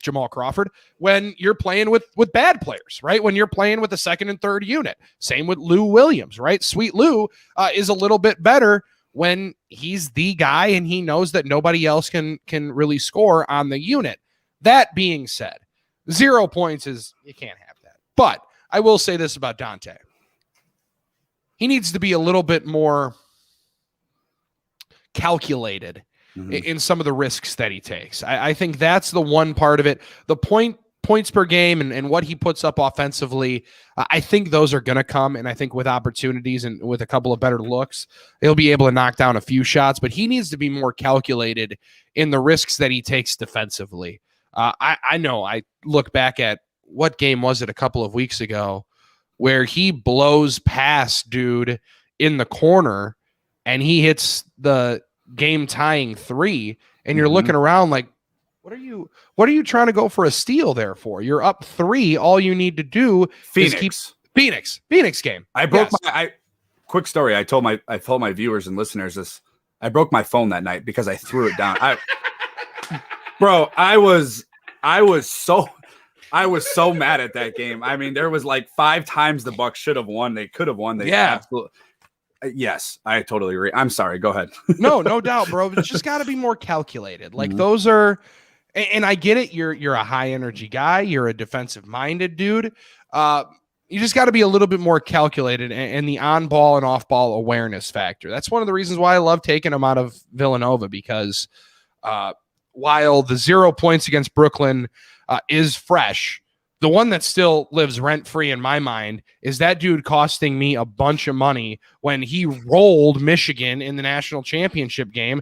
B: Jamal Crawford, when you're playing with bad players, right? When you're playing with the second and third unit. Same with Lou Williams, right? Sweet Lou is a little bit better when he's the guy and he knows that nobody else can really score on the unit. That being said, 0 points you can't have that. But I will say this about Dante. He needs to be a little bit more calculated in some of the risks that he takes. I think that's the one part of it. The points per game and what he puts up offensively, I think those are going to come. And I think with opportunities and with a couple of better looks, he'll be able to knock down a few shots. But he needs to be more calculated in the risks that he takes defensively. I know I look back at, what game was it a couple of weeks ago where he blows past dude in the corner and he hits the game tying 3, and you're looking around like, what are you trying to go for a steal there for? You're up 3. All you need to do is keep Phoenix game.
A: I broke quick story. I told my viewers and listeners this. I broke my phone that night because I threw it down. Bro, I was so mad at that game. I mean, there was like 5 times the Bucks should have won. They could have won. Absolutely. Yes, I totally agree. I'm sorry. Go ahead.
B: No doubt, bro. It's just got to be more calculated. Like those are, and I get it. You're a high energy guy. You're a defensive minded dude. You just got to be a little bit more calculated and the on ball and off ball awareness factor. That's one of the reasons why I love taking him out of Villanova, because while the 0 points against Brooklyn is fresh, the one that still lives rent-free in my mind is that dude costing me a bunch of money when he rolled Michigan in the national championship game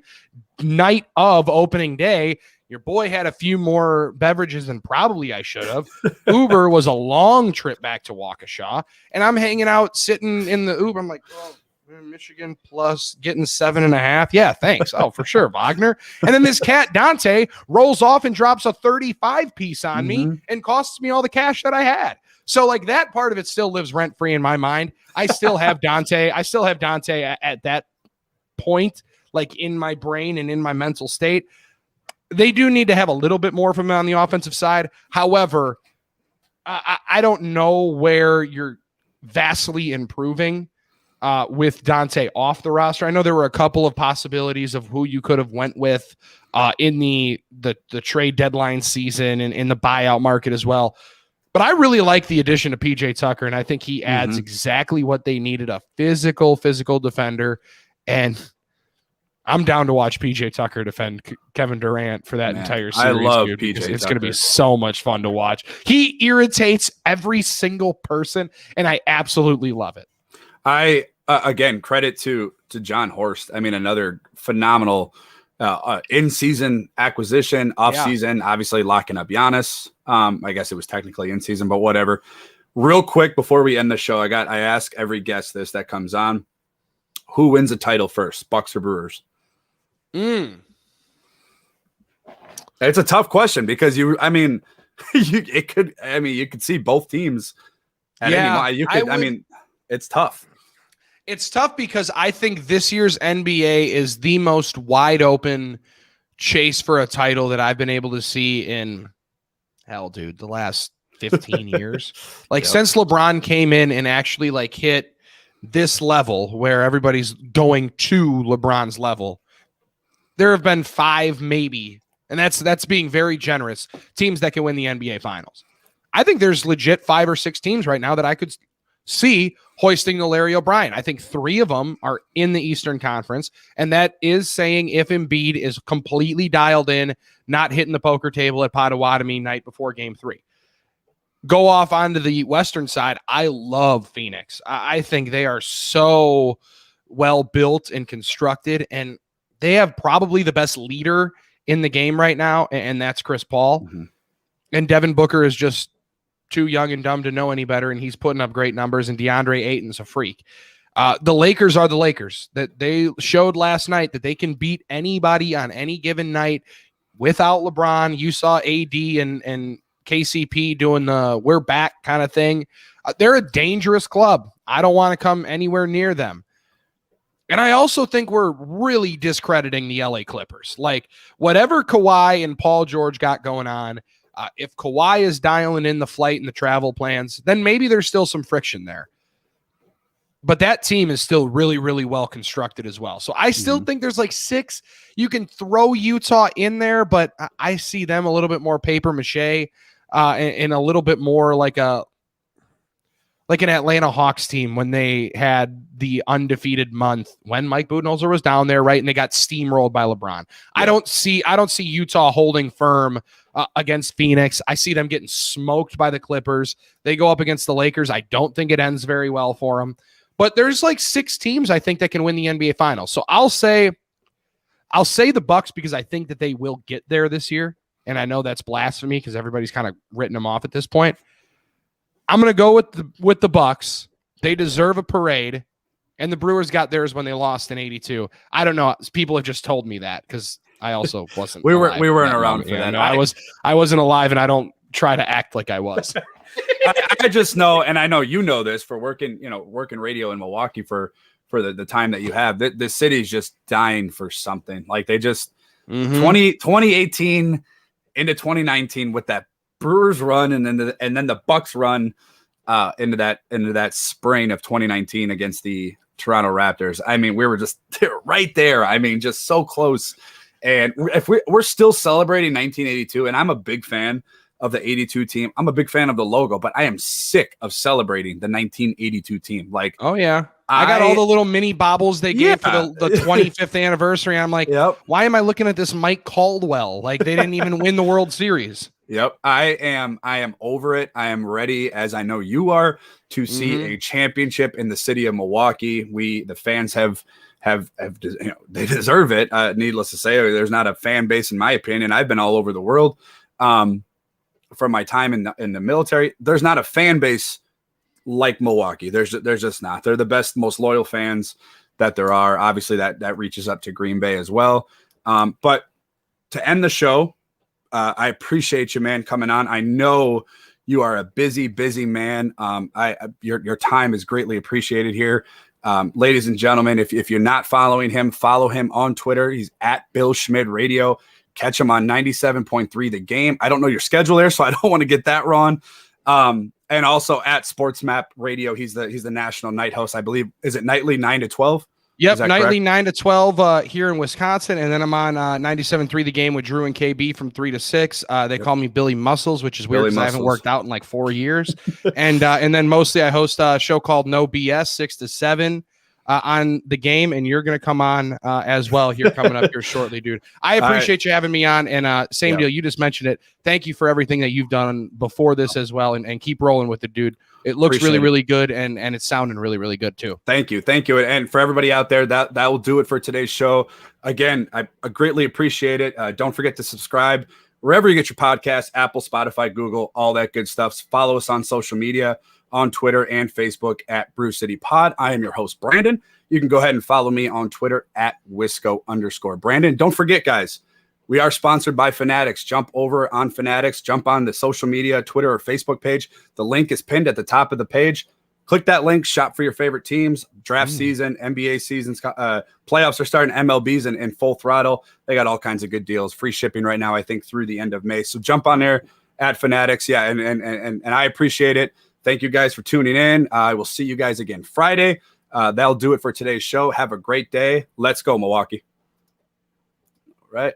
B: night of opening day. Your boy had a few more beverages than probably I should have. Uber was a long trip back to Waukesha, and I'm hanging out sitting in the Uber. I'm like, oh, Michigan plus getting 7.5. Yeah, thanks. Oh, for sure, Wagner. And then this cat Dante rolls off and drops a 35 piece on me and costs me all the cash that I had. So like that part of it still lives rent free in my mind. I still have Dante. At that point, like in my brain and in my mental state. They do need to have a little bit more from him on the offensive side. However, I don't know where you're vastly improving with Dante off the roster. I know there were a couple of possibilities of who you could have went with in the trade deadline season and in the buyout market as well. But I really like the addition of PJ Tucker, and I think he adds exactly what they needed, a physical defender. And I'm down to watch PJ Tucker defend Kevin Durant for that entire series.
A: I love
B: dude,
A: PJ Tucker.
B: It's going to be so much fun to watch. He irritates every single person, and I absolutely love it.
A: Again, credit to John Horst. I mean, another phenomenal in-season acquisition, off-season, obviously locking up Giannis. I guess it was technically in-season, but whatever. Real quick before we end the show, I ask every guest this that comes on: who wins the title first, Bucks or Brewers? It's a tough question because you could see both teams at any moment. It's tough.
B: It's tough because I think this year's NBA is the most wide open chase for a title that I've been able to see in the last 15 years. Since LeBron came in and actually hit this level where everybody's going to LeBron's level, there have been 5 maybe, and that's being very generous, teams that can win the NBA Finals. I think there's legit 5 or 6 teams right now that I could see hoisting the Larry O'Brien. I think 3 of them are in the Eastern Conference, and that is saying if Embiid is completely dialed in, not hitting the poker table at Potawatomi night before Game 3. Go off onto the Western side. I love Phoenix. I think they are so well built and constructed, and they have probably the best leader in the game right now, and that's Chris Paul. Mm-hmm. And Devin Booker is just too young and dumb to know any better, and he's putting up great numbers, and DeAndre Ayton's a freak. The Lakers are the Lakers. That they showed last night that they can beat anybody on any given night without LeBron. You saw AD and KCP doing the we're back kind of thing. They're a dangerous club. I don't want to come anywhere near them. And I also think we're really discrediting the LA Clippers. Whatever Kawhi and Paul George got going on, if Kawhi is dialing in the flight and the travel plans, then maybe there's still some friction there. But that team is still really, really well constructed as well. So I still think there's 6. You can throw Utah in there, but I see them a little bit more paper mache and a little bit more like an Atlanta Hawks team when they had the undefeated month when Mike Budenholzer was down there, right? And they got steamrolled by LeBron. Yeah. I don't see Utah holding firm against Phoenix. I see them getting smoked by the Clippers. They go up against the Lakers. I don't think it ends very well for them. But there's 6 teams I think that can win the NBA Finals. So I'll say the Bucks because I think that they will get there this year. And I know that's blasphemy because everybody's kind of written them off at this point. I'm going to go with the Bucks. They deserve a parade, and the Brewers got theirs when they lost in '82. I don't know. People have just told me that because I also wasn't.
A: we weren't around for that.
B: No, I wasn't alive, and I don't try to act like I was.
A: I just know, and I know you know this for working radio in Milwaukee for the time that you have. The city's just dying for something. They just 2018 into 2019 with that Brewers run and then the Bucks run into that spring of 2019 against the Toronto Raptors. I mean, we were just right there. I mean, just so close. And if we're still celebrating 1982, and I'm a big fan of the 82 team. I'm a big fan of the logo, but I am sick of celebrating the 1982 team.
B: Oh yeah. I got all the little mini bobbles they gave for the 25th anniversary. I'm like, why am I looking at this Mike Caldwell? They didn't even win the World Series.
A: Yep. I am over it. I am ready, as I know you are, to see a championship in the city of Milwaukee. The fans have they deserve it. Needless to say, there's not a fan base, in my opinion. I've been all over the world from my time in the military. There's not a fan base like Milwaukee. There's just not. They're the best, most loyal fans that there are. Obviously, that reaches up to Green Bay as well. But to end the show, I appreciate you, man, coming on. I know you are a busy man. Your time is greatly appreciated here. Ladies and gentlemen, if you're not following him, follow him on Twitter. He's at Bill Schmid Radio. Catch him on 97.3 The Game. I don't know your schedule there, so I don't want to get that wrong. And also at Sports Map Radio. He's the national night host, I believe. Is it nightly 9 to 12?
B: Yep, nightly correct? 9 to 12 here in Wisconsin, and then I'm on 97.3 The Game with Drew and KB from 3 to 6. They call me Billy Muscles, which is weird because I haven't worked out in 4 years. And then mostly I host a show called No BS 6 to 7 on the game, and you're going to come on as well here coming up here shortly, dude. I appreciate you having me on, and same deal. You just mentioned it. Thank you for everything that you've done before this as well, and keep rolling with it, dude. It looks really good, and it's sounding really good too.
A: Thank you. And for everybody out there, that will do it for today's show. Again, I greatly appreciate it. Don't forget to subscribe wherever you get your podcasts, Apple, Spotify, Google, all that good stuff. Follow us on social media, on Twitter and Facebook at Brew City Pod. I am your host, Brandon. You can go ahead and follow me on Twitter at Wisco_Brandon. Don't forget, guys, we are sponsored by Fanatics. Jump over on Fanatics. Jump on the social media, Twitter or Facebook page. The link is pinned at the top of the page. Click that link, shop for your favorite teams. Draft season, NBA seasons, playoffs are starting, MLB's in full throttle. They got all kinds of good deals. Free shipping right now, I think, through the end of May. So jump on there at Fanatics. Yeah, and I appreciate it. Thank you guys for tuning in. I will see you guys again Friday. That'll do it for today's show. Have a great day. Let's go, Milwaukee.